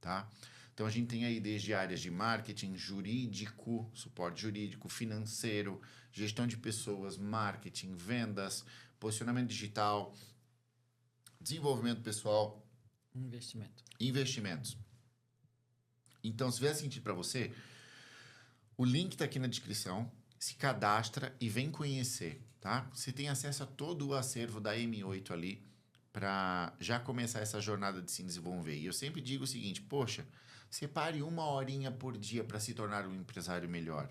tá? Então, a gente tem aí desde áreas de marketing, jurídico, suporte jurídico, financeiro, gestão de pessoas, marketing, vendas, posicionamento digital, desenvolvimento pessoal. Investimentos. Então, se fizer sentido para você, o link está aqui na descrição. Se cadastra e vem conhecer, tá? Você tem acesso a todo o acervo da M8 ali para já começar essa jornada de se desenvolver. E eu sempre digo o seguinte, poxa, separe 1 horinha por dia para se tornar um empresário melhor.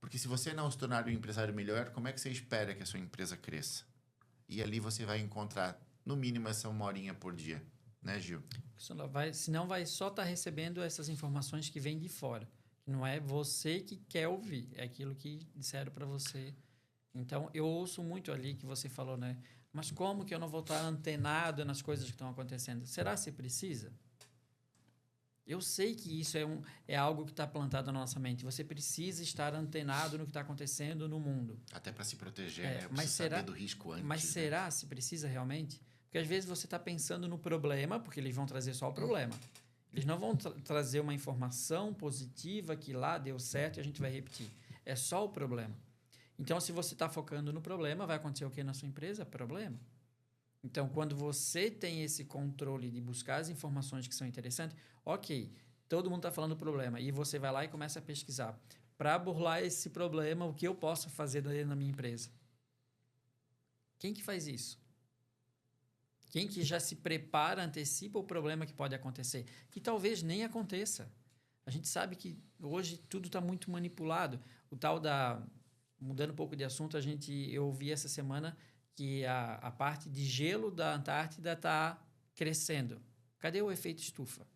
Porque se você não se tornar um empresário melhor, como é que você espera que a sua empresa cresça? E ali você vai encontrar, no mínimo, essa 1 horinha por dia. Né, Gil? Senão vai só estar recebendo essas informações que vêm de fora. Não é você que quer ouvir, é aquilo que disseram para você. Então, eu ouço muito ali que você falou, né? Mas como que eu não vou estar antenado nas coisas que estão acontecendo? Será que precisa? Eu sei que isso é algo que está plantado na nossa mente. Você precisa estar antenado no que está acontecendo no mundo. Até para se proteger, né? Mas saber do risco antes. Mas será se precisa realmente? Porque às vezes você está pensando no problema, porque eles vão trazer só o problema. Eles não vão trazer uma informação positiva que lá deu certo e a gente vai repetir. É só o problema. Então, se você está focando no problema, vai acontecer o que na sua empresa? Problema. Então, quando você tem esse controle de buscar as informações que são interessantes, ok, todo mundo está falando do problema, e você vai lá e começa a pesquisar. Para burlar esse problema, o que eu posso fazer na minha empresa? Quem que faz isso? Quem que já se prepara, antecipa o problema que pode acontecer? Que talvez nem aconteça. A gente sabe que hoje tudo está muito manipulado. O tal da... Mudando um pouco de assunto, eu ouvi essa semana que a parte de gelo da Antártida está crescendo. Cadê o efeito estufa?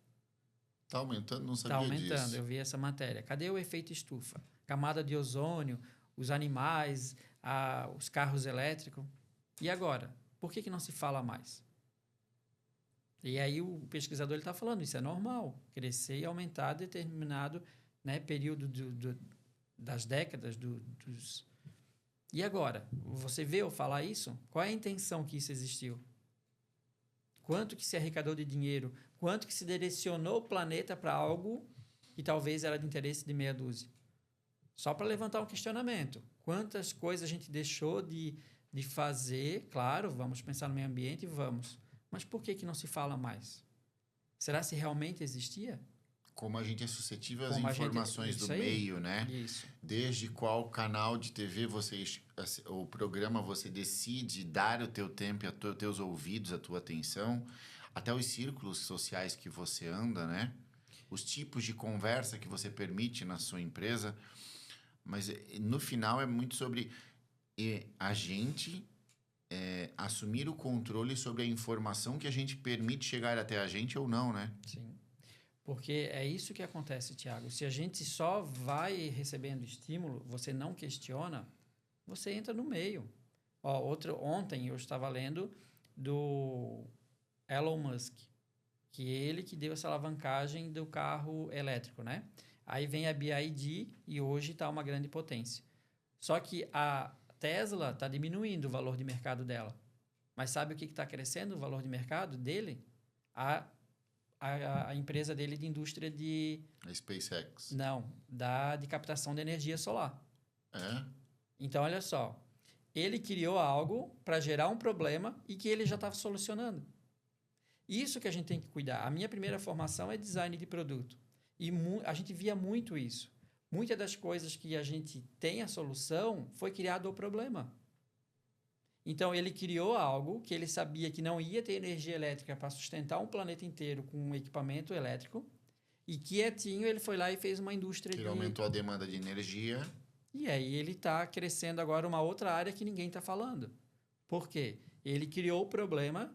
Está aumentando? Não sabia disso. Está aumentando, eu vi essa matéria. Cadê o efeito estufa? Camada de ozônio, os animais, os carros elétricos. E agora? Por que não se fala mais? E aí o pesquisador está falando, isso é normal, crescer e aumentar determinado, né, período das décadas, dos... E agora? Você vê eu falar isso? Qual é a intenção que isso existiu? Quanto que se arrecadou de dinheiro? Quanto que se direcionou o planeta para algo que talvez era de interesse de meia dúzia? Só para levantar um questionamento. Quantas coisas a gente deixou de fazer? Claro, vamos pensar no meio ambiente, vamos. Mas por que não se fala mais? Será se realmente existia? Como a gente é suscetível às informações do meio, né? Isso. Desde qual canal de TV o programa você decide dar o teu tempo, os teus ouvidos, a tua atenção, até os círculos sociais que você anda, né? Os tipos de conversa que você permite na sua empresa. Mas no final é muito sobre a gente assumir o controle sobre a informação que a gente permite chegar até a gente ou não, né? Sim. Porque é isso que acontece, Tiago. Se a gente só vai recebendo estímulo, você não questiona, você entra no meio. Ontem eu estava lendo do Elon Musk, que ele que deu essa alavancagem do carro elétrico, né? Aí vem a BYD e hoje está uma grande potência. Só que a Tesla está diminuindo o valor de mercado dela. Mas sabe o que está crescendo o valor de mercado dele? A empresa dele de indústria de... A SpaceX. Não, de captação de energia solar. É? Então, olha só. Ele criou algo para gerar um problema e que ele já estava solucionando. Isso que a gente tem que cuidar. A minha primeira formação é design de produto. E a gente via muito isso. Muitas das coisas que a gente tem a solução foi criado o problema. Então, ele criou algo que ele sabia que não ia ter energia elétrica para sustentar um planeta inteiro com um equipamento elétrico. E quietinho, ele foi lá e fez uma indústria Ele aumentou a demanda de energia. E aí ele está crescendo agora uma outra área que ninguém está falando. Por quê? Ele criou o problema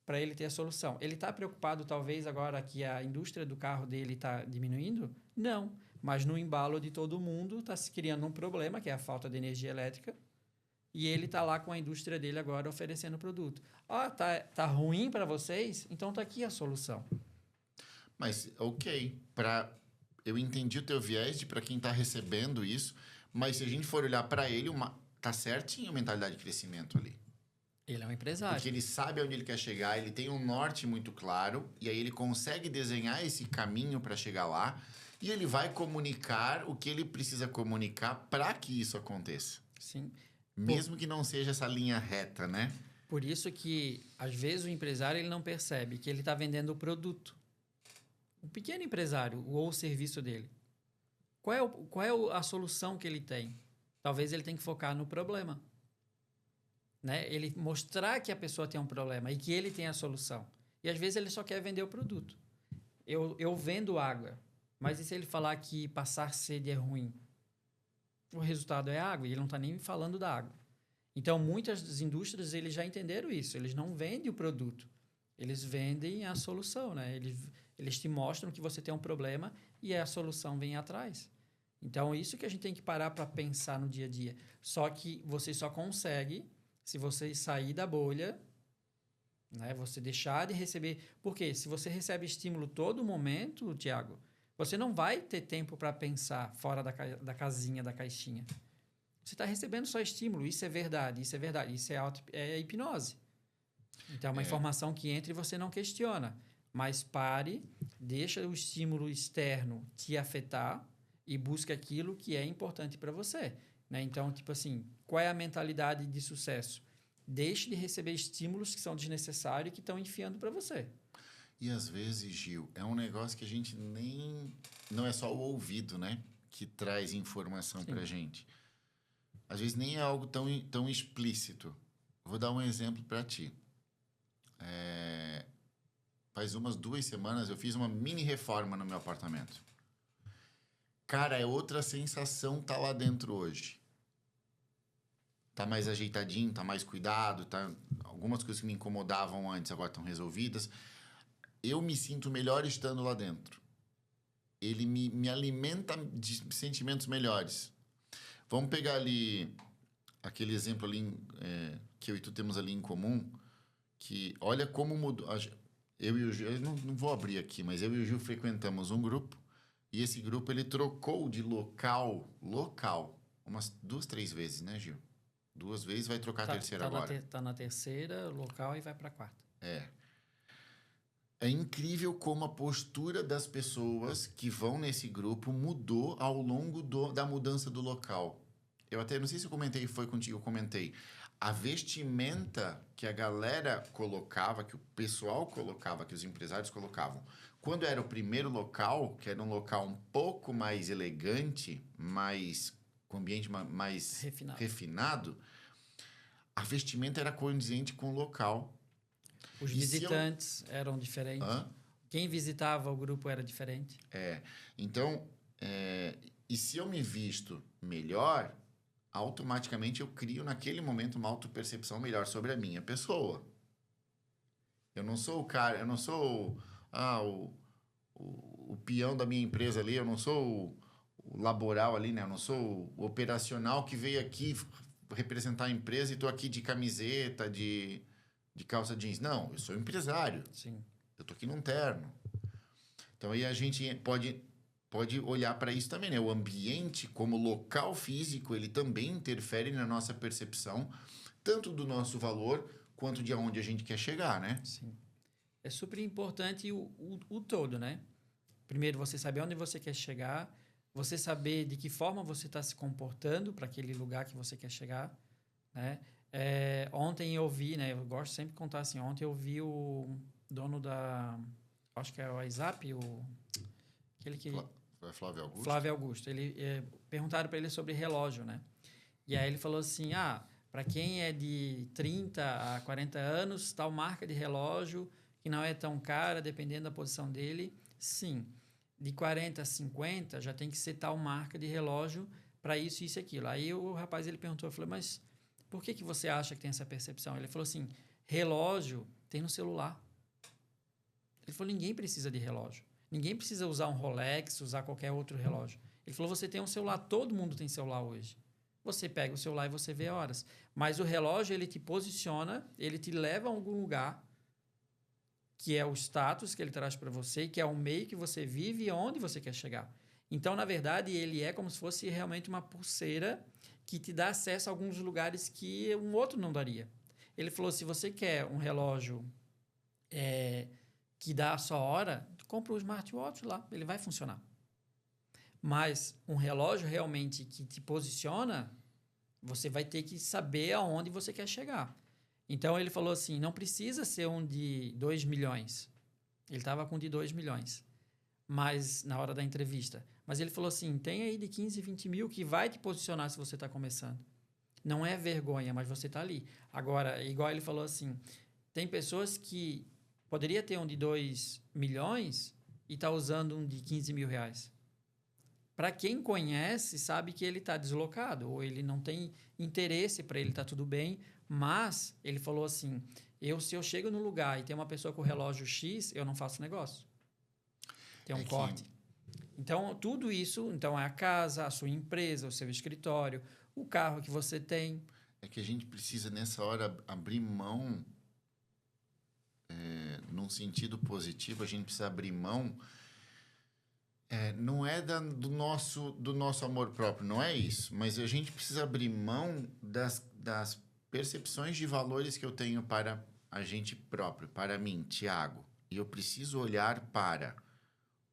para ele ter a solução. Ele está preocupado, talvez, agora que a indústria do carro dele está diminuindo? Não. Mas no embalo de todo mundo está se criando um problema, que é a falta de energia elétrica. E ele está lá com a indústria dele agora oferecendo produto. Tá ruim para vocês? Então está aqui a solução. Mas, ok. Eu entendi o teu viés de para quem está recebendo isso, mas se a gente for olhar para ele, tá certinho a mentalidade de crescimento ali. Ele é um empresário. Porque ele sabe aonde ele quer chegar, ele tem um norte muito claro, e aí ele consegue desenhar esse caminho para chegar lá, e ele vai comunicar o que ele precisa comunicar para que isso aconteça. Sim. Mesmo que não seja essa linha reta, né? Por isso que, às vezes, o empresário ele não percebe que ele está vendendo o produto. O pequeno empresário, ou o serviço dele. Qual é a solução que ele tem? Talvez ele tenha que focar no problema. Né? Ele mostrar que a pessoa tem um problema e que ele tem a solução. E, às vezes, ele só quer vender o produto. Eu vendo água, mas e se ele falar que passar sede é ruim? O resultado é água, e ele não está nem falando da água. Então, muitas das indústrias eles já entenderam isso. Eles não vendem o produto, eles vendem a solução. Né? Eles te mostram que você tem um problema e a solução vem atrás. Então, isso que a gente tem que parar para pensar no dia a dia. Só que você só consegue se você sair da bolha, né? Você deixar de receber... Porque se você recebe estímulo todo momento, Tiago, você não vai ter tempo para pensar fora da casinha, da caixinha. Você está recebendo só estímulo. Isso é verdade, isso é verdade. Isso é hipnose. Então, é uma informação que entra e você não questiona. Mas pare, deixa o estímulo externo te afetar e busca aquilo que é importante para você. Né? Então, tipo assim, qual é a mentalidade de sucesso? Deixe de receber estímulos que são desnecessários e que estão enfiando para você. E às vezes, Gil, é um negócio que a gente nem... Não é só o ouvido, né? Que traz informação pra gente. Às vezes nem é algo tão explícito. Vou dar um exemplo para ti. Faz umas 2 semanas eu fiz uma mini reforma no meu apartamento. Cara, é outra sensação tá lá dentro hoje. Tá mais ajeitadinho, tá mais cuidado, tá... Algumas coisas que me incomodavam antes agora estão resolvidas. Eu me sinto melhor estando lá dentro. Ele me alimenta de sentimentos melhores. Vamos pegar ali aquele exemplo ali que eu e tu temos ali em comum, que olha como mudou. Eu e o Gil, eu não vou abrir aqui, mas eu e o Gil frequentamos um grupo e esse grupo ele trocou de local, umas 2, 3 vezes, né, Gil? 2 vezes, vai trocar a terceira agora. Tá na terceira, local, e vai para a quarta. É incrível como a postura das pessoas que vão nesse grupo mudou ao longo da mudança do local. Eu até, não sei se eu comentei, foi contigo, eu comentei. A vestimenta que a galera colocava, que o pessoal colocava, que os empresários colocavam, quando era o primeiro local, que era um local um pouco mais elegante, com ambiente mais refinado, a vestimenta era condizente com o local. Os visitantes eram diferentes. Quem visitava o grupo era diferente. Então, e se eu me visto melhor, automaticamente eu crio naquele momento uma autopercepção melhor sobre a minha pessoa. Eu não sou o cara, eu não sou o peão da minha empresa ali, eu não sou o laboral ali, né? Eu não sou o operacional que veio aqui representar a empresa e estou aqui de camiseta, de calça jeans. Não, eu sou empresário. Sim. Eu tô aqui num terno. Então aí a gente pode olhar para isso também, né? O ambiente como local físico, ele também interfere na nossa percepção, tanto do nosso valor, quanto de onde a gente quer chegar, né? Sim. É super importante o todo, né? Primeiro, você saber onde você quer chegar, você saber de que forma você está se comportando para aquele lugar que você quer chegar, né? Ontem eu vi, né? Eu gosto sempre de contar assim. Ontem eu vi o dono da... Acho que é o WhatsApp, aquele que... Flávio Augusto? Flávio Augusto. Perguntaram para ele sobre relógio, né? E aí ele falou assim, para quem é de 30 a 40 anos, tal marca de relógio que não é tão cara, dependendo da posição dele, sim. De 40 a 50, já tem que ser tal marca de relógio para isso, isso e aquilo. Aí o rapaz ele perguntou, eu falei, mas... Por que você acha que tem essa percepção? Ele falou assim, relógio tem no celular. Ele falou, ninguém precisa de relógio. Ninguém precisa usar um Rolex, usar qualquer outro relógio. Ele falou, você tem um celular, todo mundo tem celular hoje. Você pega o celular e você vê horas. Mas o relógio, ele te posiciona, ele te leva a algum lugar, que é o status que ele traz para você, que é o meio que você vive e onde você quer chegar. Então, na verdade, ele é como se fosse realmente uma pulseira que te dá acesso a alguns lugares que um outro não daria. Ele falou, se você quer um relógio que dá a sua hora, compra o smartwatch lá, ele vai funcionar. Mas um relógio realmente que te posiciona, você vai ter que saber aonde você quer chegar. Então, ele falou assim, não precisa ser um de 2 milhões. Ele estava com de 2 milhões. Mas na hora da entrevista. Mas ele falou assim, tem aí de 15, 20 mil que vai te posicionar se você está começando. Não é vergonha, mas você está ali. Agora, igual ele falou assim, tem pessoas que poderia ter um de 2 milhões e está usando um de 15 mil reais. Para quem conhece, sabe que ele está deslocado, ou ele não tem interesse para ele, está tudo bem. Mas ele falou assim, se eu chego no lugar e tem uma pessoa com o relógio X, eu não faço negócio. Tem um corte. Então, tudo isso, então é a casa, a sua empresa, o seu escritório, o carro que você tem. É que a gente precisa, nessa hora, abrir mão, num sentido positivo, a gente precisa abrir mão. Não é do nosso amor próprio, não é isso. Mas a gente precisa abrir mão das percepções de valores que eu tenho para a gente próprio, para mim, Tiago. E eu preciso olhar para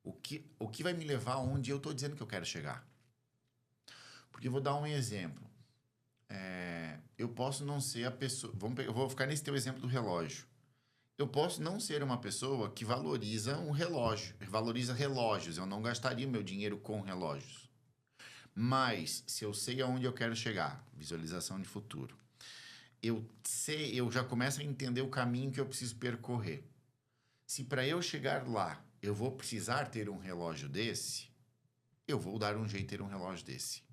o que vai me levar aonde eu estou dizendo que eu quero chegar. Porque eu vou dar um exemplo. Eu posso não ser a pessoa... eu vou ficar nesse teu exemplo do relógio. Eu posso não ser uma pessoa que valoriza um relógio, valoriza relógios. Eu não gastaria meu dinheiro com relógios. Mas, se eu sei aonde eu quero chegar, visualização de futuro, eu já começo a entender o caminho que eu preciso percorrer. Se para eu chegar lá, eu vou precisar ter um relógio desse, eu vou dar um jeito de ter um relógio desse.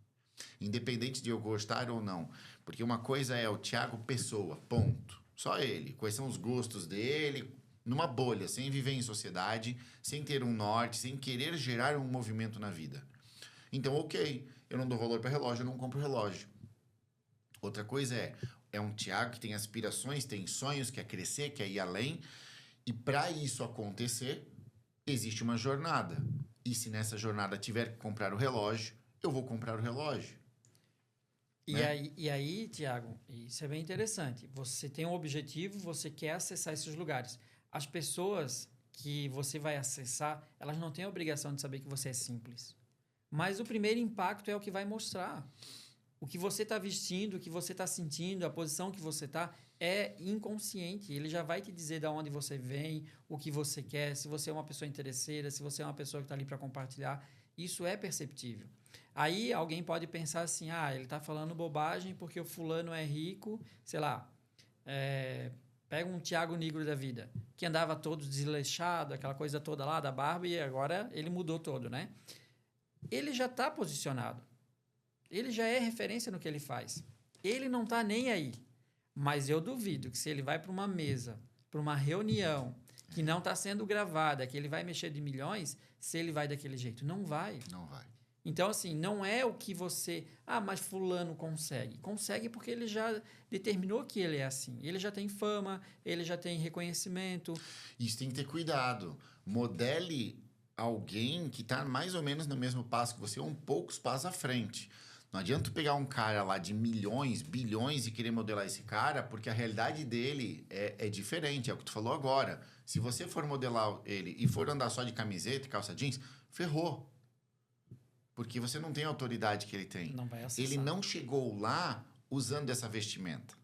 Independente de eu gostar ou não. Porque uma coisa é o Tiago Pessoa, ponto. Só ele. Quais são os gostos dele? Numa bolha, sem viver em sociedade, sem ter um norte, sem querer gerar um movimento na vida. Então, ok, eu não dou valor para relógio, eu não compro relógio. Outra coisa é um Tiago que tem aspirações, tem sonhos, quer crescer, quer ir além. E para isso acontecer, existe uma jornada. E se nessa jornada tiver que comprar o relógio, eu vou comprar o relógio. E aí, Tiago, isso é bem interessante. Você tem um objetivo, você quer acessar esses lugares. As pessoas que você vai acessar, elas não têm a obrigação de saber que você é simples. Mas o primeiro impacto é o que vai mostrar. O que você está vestindo, o que você está sentindo, a posição que você está, é inconsciente. Ele já vai te dizer de onde você vem, o que você quer, se você é uma pessoa interesseira, se você é uma pessoa que está ali para compartilhar. Isso é perceptível. Aí alguém pode pensar assim, ele está falando bobagem porque o fulano é rico, sei lá, pega um Tiago Nigro da vida, que andava todo desleixado, aquela coisa toda lá da barba, e agora ele mudou todo, né? Ele já está posicionado. Ele já é referência no que ele faz. Ele não está nem aí. Mas eu duvido que se ele vai para uma mesa, para uma reunião que não está sendo gravada, que ele vai mexer de milhões, se ele vai daquele jeito. Não vai. Não vai. Então, assim, não é o que você... mas fulano consegue. Consegue porque ele já determinou que ele é assim. Ele já tem fama, ele já tem reconhecimento. Isso tem que ter cuidado. Modele alguém que está mais ou menos no mesmo passo que você, ou um poucos passos à frente. Não adianta tu pegar um cara lá de milhões, bilhões e querer modelar esse cara, porque a realidade dele é diferente, é o que tu falou agora. Se você for modelar ele e for andar só de camiseta e calça jeans, ferrou. Porque você não tem a autoridade que ele tem. Não vai acessar. Ele não chegou lá usando essa vestimenta.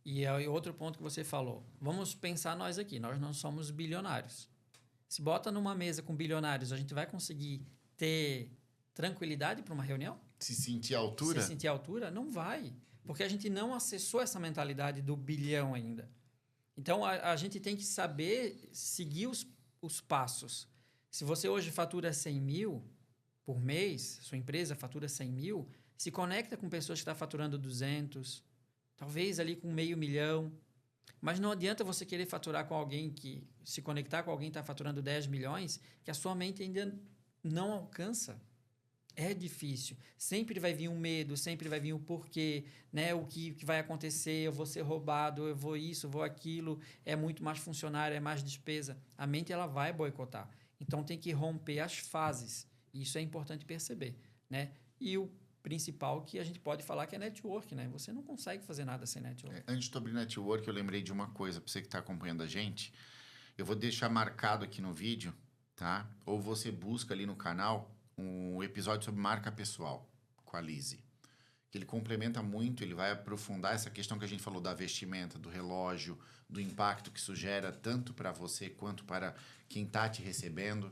E é outro ponto que você falou. Vamos pensar nós aqui, nós não somos bilionários. Se bota numa mesa com bilionários, a gente vai conseguir ter tranquilidade para uma reunião? Se sentir à altura? Se sentir à altura? Não vai. Porque a gente não acessou essa mentalidade do bilhão ainda. Então, a gente tem que saber seguir os passos. Se você hoje fatura 100 mil por mês, sua empresa fatura 100 mil, se conecta com pessoas que estão faturando 200, talvez ali com 500 mil. Mas não adianta você querer faturar com alguém que... Se conectar com alguém que está faturando 10 milhões, que a sua mente ainda não alcança. É difícil. Sempre vai vir um medo, sempre vai vir o porquê, né? O que vai acontecer, eu vou ser roubado, eu vou isso, eu vou aquilo, é muito mais funcionário, é mais despesa. A mente ela vai boicotar. Então tem que romper as fases. Isso é importante perceber, né? E o principal que a gente pode falar que é network, né? Você não consegue fazer nada sem network. Antes de abrir network, eu lembrei de uma coisa, para você que está acompanhando a gente. Eu vou deixar marcado aqui no vídeo, tá? Ou você busca ali no canal um episódio sobre marca pessoal com a Lizzie. Que ele complementa muito, ele vai aprofundar essa questão que a gente falou da vestimenta, do relógio, do impacto que isso gera tanto para você quanto para quem está te recebendo,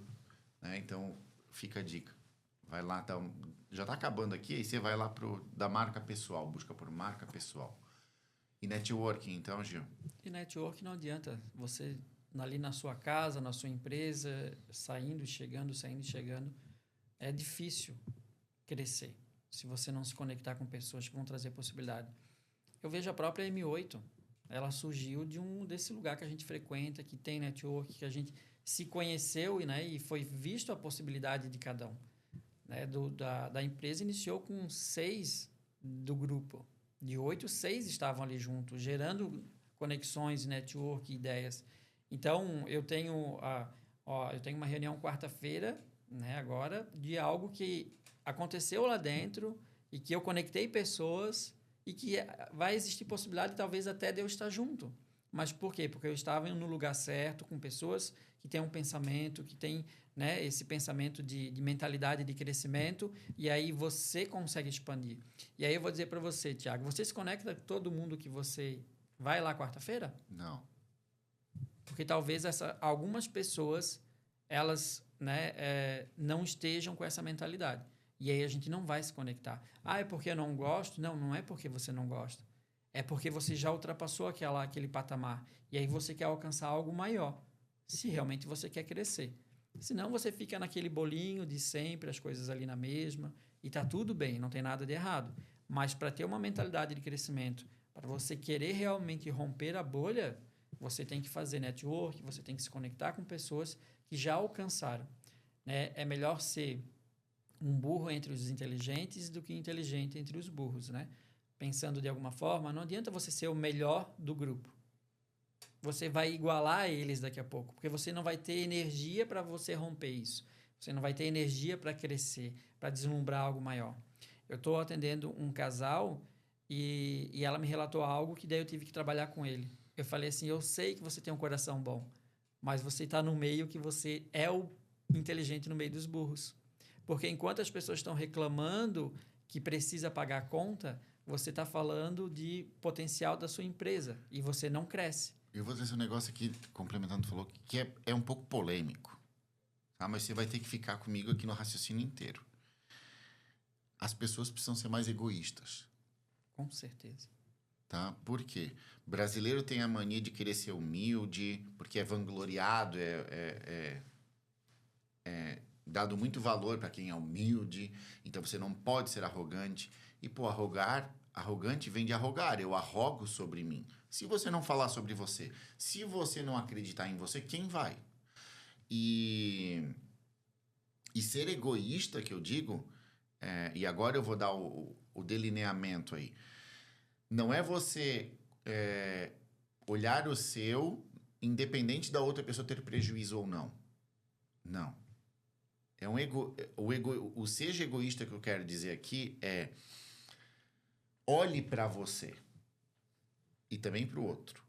né? Então, fica a dica. Vai lá, já está acabando aqui, aí você vai lá da marca pessoal, busca por marca pessoal. E networking, então, Gil? E networking não adianta. Você ali na sua casa, na sua empresa, saindo e chegando, saindo e chegando, é difícil crescer se você não se conectar com pessoas que vão trazer possibilidade. Eu vejo a própria M8, ela surgiu desse lugar que a gente frequenta, que tem network, que a gente se conheceu e foi visto a possibilidade de cada um. Né? Da empresa iniciou com 6 do grupo. De 8, 6 estavam ali juntos, gerando conexões, network, ideias. Então, eu tenho uma reunião quarta-feira, né, agora, de algo que aconteceu lá dentro e que eu conectei pessoas e que vai existir possibilidade, talvez, até de eu estar junto. Mas por quê? Porque eu estava no lugar certo, com pessoas que têm um pensamento, que têm, né, esse pensamento de mentalidade de crescimento, e aí você consegue expandir. E aí eu vou dizer para você, Thiago, você se conecta com todo mundo que você vai lá quarta-feira? Não. Porque talvez algumas pessoas, elas, né, não estejam com essa mentalidade. E aí a gente não vai se conectar. Ah, é porque eu não gosto? Não, não é porque você não gosta. É porque você já ultrapassou aquele patamar. E aí você quer alcançar algo maior. Se realmente você quer crescer. Senão você fica naquele bolinho de sempre, as coisas ali na mesma. E tá tudo bem, não tem nada de errado. Mas para ter uma mentalidade de crescimento, para você querer realmente romper a bolha, você tem que fazer network, você tem que se conectar com pessoas que já alcançaram. Né? É melhor ser um burro entre os inteligentes do que inteligente entre os burros, né? Pensando de alguma forma, não adianta você ser o melhor do grupo. Você vai igualar eles daqui a pouco, porque você não vai ter energia para você romper isso. Você não vai ter energia para crescer, para deslumbrar algo maior. Eu estou atendendo um casal e ela me relatou algo que daí eu tive que trabalhar com ele. Eu falei assim, eu sei que você tem um coração bom, mas você está no meio que você é o inteligente no meio dos burros. Porque enquanto as pessoas estão reclamando que precisa pagar a conta, você está falando de potencial da sua empresa e você não cresce. Eu vou trazer um negócio aqui, complementando o que falou, que é um pouco polêmico. Tá? Mas você vai ter que ficar comigo aqui no raciocínio inteiro. As pessoas precisam ser mais egoístas. Com certeza. Tá? Por quê? O brasileiro tem a mania de querer ser humilde, porque é vangloriado, é dado muito valor para quem é humilde, então você não pode ser arrogante. E, pô, arrogante vem de arrogar, eu arrogo sobre mim. Se você não falar sobre você, se você não acreditar em você, quem vai? E ser egoísta, que eu digo, e agora eu vou dar o delineamento aí, não é você olhar o seu, independente da outra pessoa ter prejuízo ou não. Não. O seja egoísta que eu quero dizer aqui é olhe para você e também para o outro.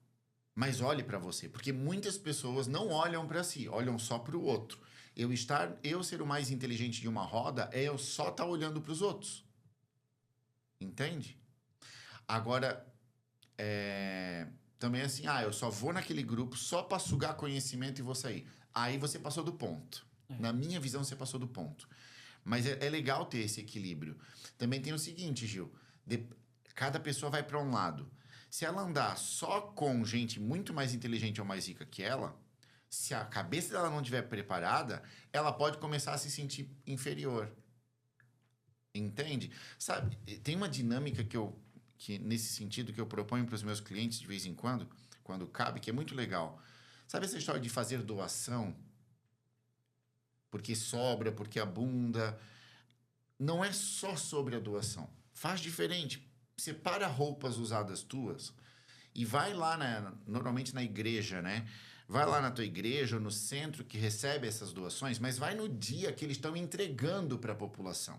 Mas olhe para você, porque muitas pessoas não olham para si, olham só para o outro. Eu ser o mais inteligente de uma roda é eu só estar olhando para os outros. Entende? Agora, também assim, eu só vou naquele grupo só para sugar conhecimento e vou sair. Aí você passou do ponto. Na minha visão, você passou do ponto. Mas é legal ter esse equilíbrio. Também tem o seguinte, Gil. Cada pessoa vai para um lado. Se ela andar só com gente muito mais inteligente ou mais rica que ela, se a cabeça dela não estiver preparada, ela pode começar a se sentir inferior. Entende? Sabe, tem uma dinâmica que nesse sentido, que eu proponho para os meus clientes de vez em quando cabe, que é muito legal. Sabe essa história de fazer doação? Porque sobra, porque abunda. Não é só sobre a doação. Faz diferente. Separa roupas usadas tuas e vai lá, normalmente na igreja, né? Vai lá na tua igreja ou no centro que recebe essas doações, mas vai no dia que eles estão entregando para a população.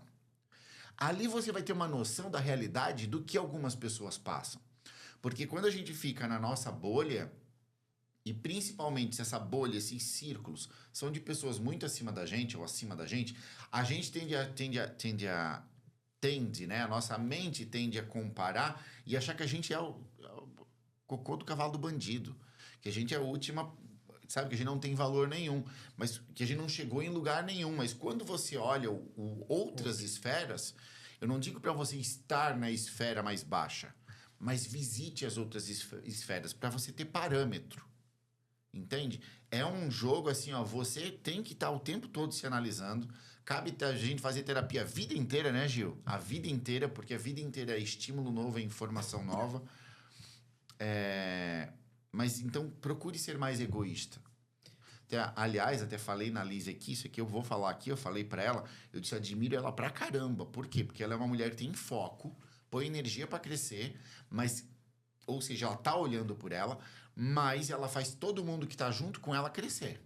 Ali você vai ter uma noção da realidade do que algumas pessoas passam. Porque quando a gente fica na nossa bolha, e principalmente se essa bolha, esses círculos, são de pessoas muito acima da gente ou acima da gente, a gente tende, né? A nossa mente tende a comparar e achar que a gente é o cocô do cavalo do bandido. Que a gente é a última, sabe? Que a gente não tem valor nenhum. Mas que a gente não chegou em lugar nenhum. Mas quando você olha outras esferas, eu não digo para você estar na esfera mais baixa, mas visite as outras esferas para você ter parâmetro. Entende? É um jogo assim, ó, você tem que estar o tempo todo se analisando. Cabe a gente fazer terapia a vida inteira, né, Gil? A vida inteira, porque a vida inteira é estímulo novo, é informação nova. Mas então procure ser mais egoísta. Aliás, até falei na Liz aqui, isso aqui eu vou falar aqui, eu falei pra ela, eu disse, admiro ela pra caramba. Por quê? Porque ela é uma mulher que tem foco, põe energia para crescer, mas, ou seja, ela tá olhando por ela, mas ela faz todo mundo que tá junto com ela crescer.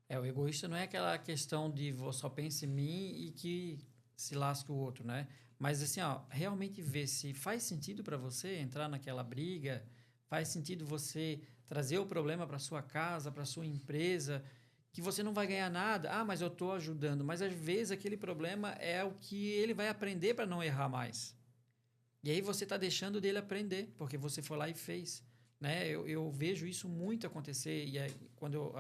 O egoísta não é aquela questão de vou só pensa em mim e que se lasca o outro, né? Mas assim, ó, realmente ver se faz sentido para você entrar naquela briga, faz sentido você trazer o problema para sua casa, para sua empresa, que você não vai ganhar nada. Ah, mas eu estou ajudando. Mas às vezes aquele problema é o que ele vai aprender para não errar mais. E aí você está deixando dele aprender, porque você foi lá e fez. Né? Eu vejo isso muito acontecer. E aí, quando eu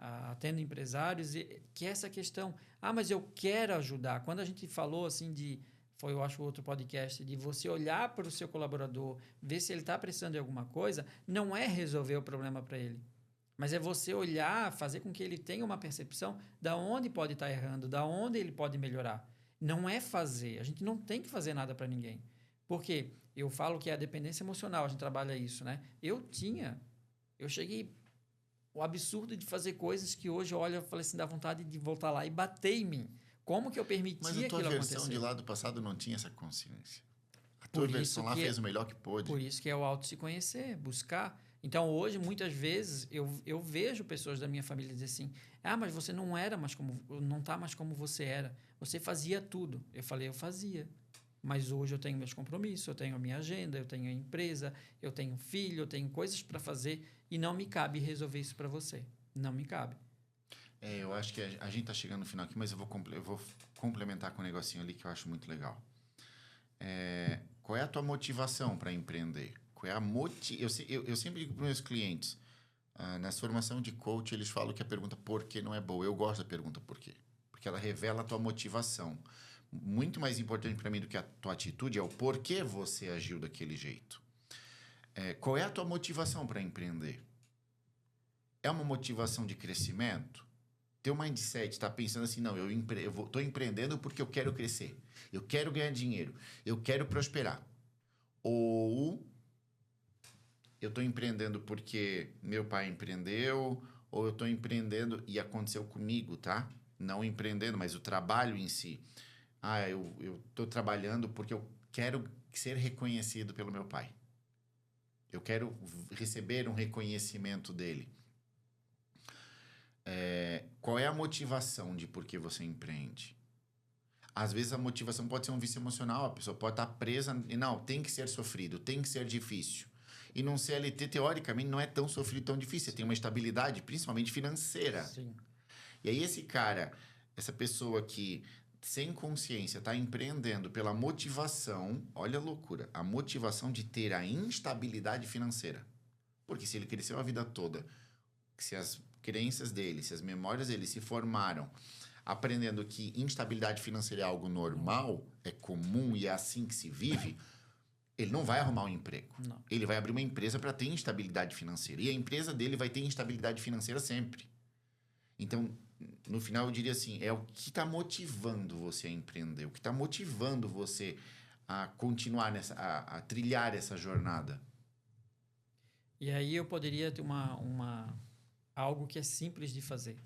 atendo empresários, que é essa questão, mas eu quero ajudar. Quando a gente falou assim foi eu acho outro podcast, de você olhar para o seu colaborador, ver se ele está precisando de alguma coisa, não é resolver o problema para ele. Mas é você olhar, fazer com que ele tenha uma percepção da onde pode estar errando, da onde ele pode melhorar. Não é fazer. A gente não tem que fazer nada para ninguém. Porque eu falo que é a dependência emocional, a gente trabalha isso, né? Eu cheguei o absurdo de fazer coisas que hoje, olha, eu falei assim, dá vontade de voltar lá e bater em mim. Como que eu permitia aquilo acontecer? Mas a tua versão de lá do passado não tinha essa consciência. A tua versão lá fez o melhor que pôde. Por isso que é o auto se conhecer, buscar. Então, hoje, muitas vezes, eu vejo pessoas da minha família dizer assim, mas você não está mais como você era. Você fazia tudo. Eu falei, eu fazia. Mas hoje eu tenho meus compromissos, eu tenho a minha agenda, eu tenho a empresa, eu tenho filho, eu tenho coisas para fazer e não me cabe resolver isso para você. Não me cabe. Eu acho que a gente está chegando no final aqui, mas eu vou complementar com um negocinho ali que eu acho muito legal. Qual é a tua motivação para empreender? Qual é a eu sempre digo para meus clientes, na formação de coach, eles falam que a pergunta por quê não é boa. Eu gosto da pergunta por quê. Porque ela revela a tua motivação. Muito mais importante para mim do que a tua atitude é o porquê você agiu daquele jeito. Qual é a tua motivação para empreender? É uma motivação de crescimento? Teu mindset está pensando assim, não, eu estou empreendendo porque eu quero crescer, eu quero ganhar dinheiro, eu quero prosperar. Ou eu estou empreendendo porque meu pai empreendeu, ou eu estou empreendendo e aconteceu comigo, tá? Não empreendendo, mas o trabalho em si. Eu estou trabalhando porque eu quero ser reconhecido pelo meu pai. Eu quero receber um reconhecimento dele. Qual é a motivação de por que você empreende? Às vezes a motivação pode ser um vício emocional, a pessoa pode estar presa e não, tem que ser sofrido, tem que ser difícil. E num CLT, teoricamente, não é tão sofrido, tão difícil. Você tem uma estabilidade, principalmente financeira. Sim. E aí essa pessoa que sem consciência está empreendendo pela motivação, olha a loucura, a motivação de ter a instabilidade financeira. Porque se ele cresceu a vida toda, se as crenças dele, se as memórias dele se formaram aprendendo que instabilidade financeira é algo normal, é comum e é assim que se vive, ele não vai arrumar um emprego. Não. Ele vai abrir uma empresa para ter instabilidade financeira. E a empresa dele vai ter instabilidade financeira sempre. Então, no final, eu diria assim, é o que está motivando você a empreender, o que está motivando você a continuar a trilhar essa jornada. E aí eu poderia ter algo que é simples de fazer.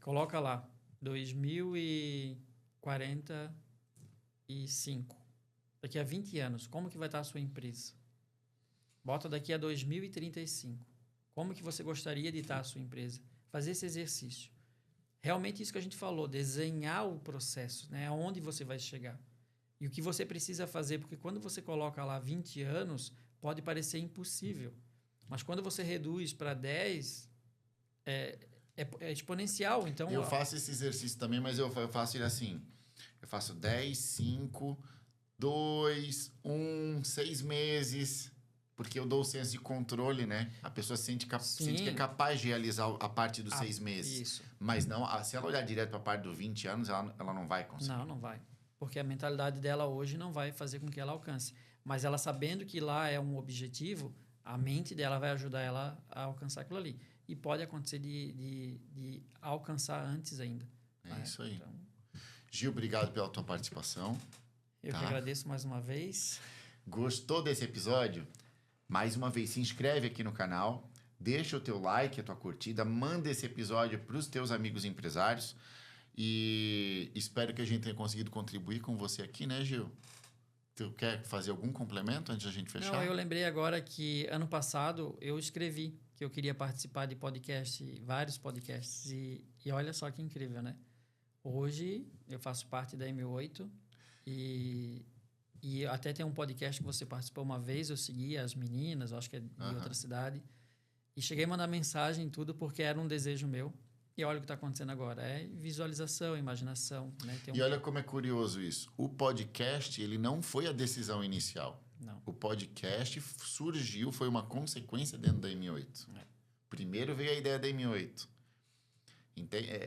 Coloca lá, 2045. Daqui a 20 anos, como que vai estar a sua empresa? Bota daqui a 2035. Como que você gostaria de estar a sua empresa? Fazer esse exercício. Realmente isso que a gente falou, desenhar o processo, né? Aonde você vai chegar. E o que você precisa fazer, porque quando você coloca lá 20 anos, pode parecer impossível. Mas quando você reduz para 10, é exponencial. Então, eu faço esse exercício também, mas eu faço ele assim. Eu faço 10, 5, 2, 1, 6 meses. Porque eu dou o senso de controle, né? A pessoa sente que é capaz de realizar a parte dos 6 meses. Isso. Mas não, se ela olhar direto para a parte dos 20 anos, ela não vai conseguir. Não vai. Porque a mentalidade dela hoje não vai fazer com que ela alcance. Mas ela sabendo que lá é um objetivo, a mente dela vai ajudar ela a alcançar aquilo ali. E pode acontecer de alcançar antes ainda. Isso aí. Então, Gil, obrigado pela tua participação. Eu que agradeço mais uma vez. Gostou desse episódio? Mais uma vez, se inscreve aqui no canal, deixa o teu like, a tua curtida, manda esse episódio para os teus amigos empresários e espero que a gente tenha conseguido contribuir com você aqui, né, Gil? Tu quer fazer algum complemento antes da gente fechar? Não, eu lembrei agora que ano passado eu escrevi que eu queria participar de podcast, vários podcasts. E olha só que incrível, né? Hoje eu faço parte da M8 e até tem um podcast que você participou uma vez, eu segui as meninas, eu acho que é de outra cidade. E cheguei a mandar mensagem e tudo porque era um desejo meu. E olha o que está acontecendo agora. É visualização, imaginação. Né? E olha como é curioso isso. O podcast, ele não foi a decisão inicial. Não. O podcast surgiu, foi uma consequência dentro da M8. Primeiro veio a ideia da M8.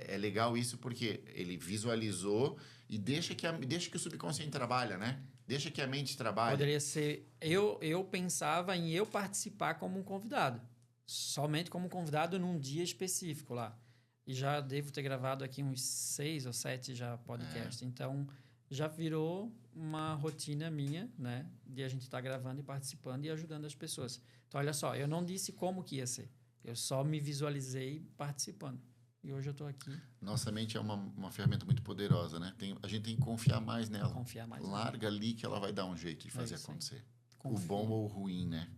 É legal isso porque ele visualizou e deixa que o subconsciente trabalha, né? Deixa que a mente trabalhe. Poderia ser... Eu pensava em eu participar como um convidado. Somente como convidado num dia específico lá. E já devo ter gravado aqui uns 6 ou 7 já podcasts. Então, já virou uma rotina minha, né? De a gente estar gravando e participando e ajudando as pessoas. Então, olha só, eu não disse como que ia ser. Eu só me visualizei participando. E hoje eu estou aqui. Nossa mente é uma ferramenta muito poderosa, né? A gente tem que confiar mais nela. Confiar mais. Larga ali que ela vai dar um jeito de fazer acontecer. O bom ou o ruim, né?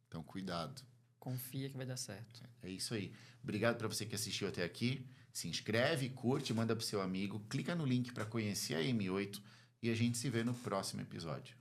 Então, cuidado. Confia que vai dar certo. É isso aí. Obrigado para você que assistiu até aqui. Se inscreve, curte, manda pro seu amigo. Clica no link para conhecer a M8 e a gente se vê no próximo episódio.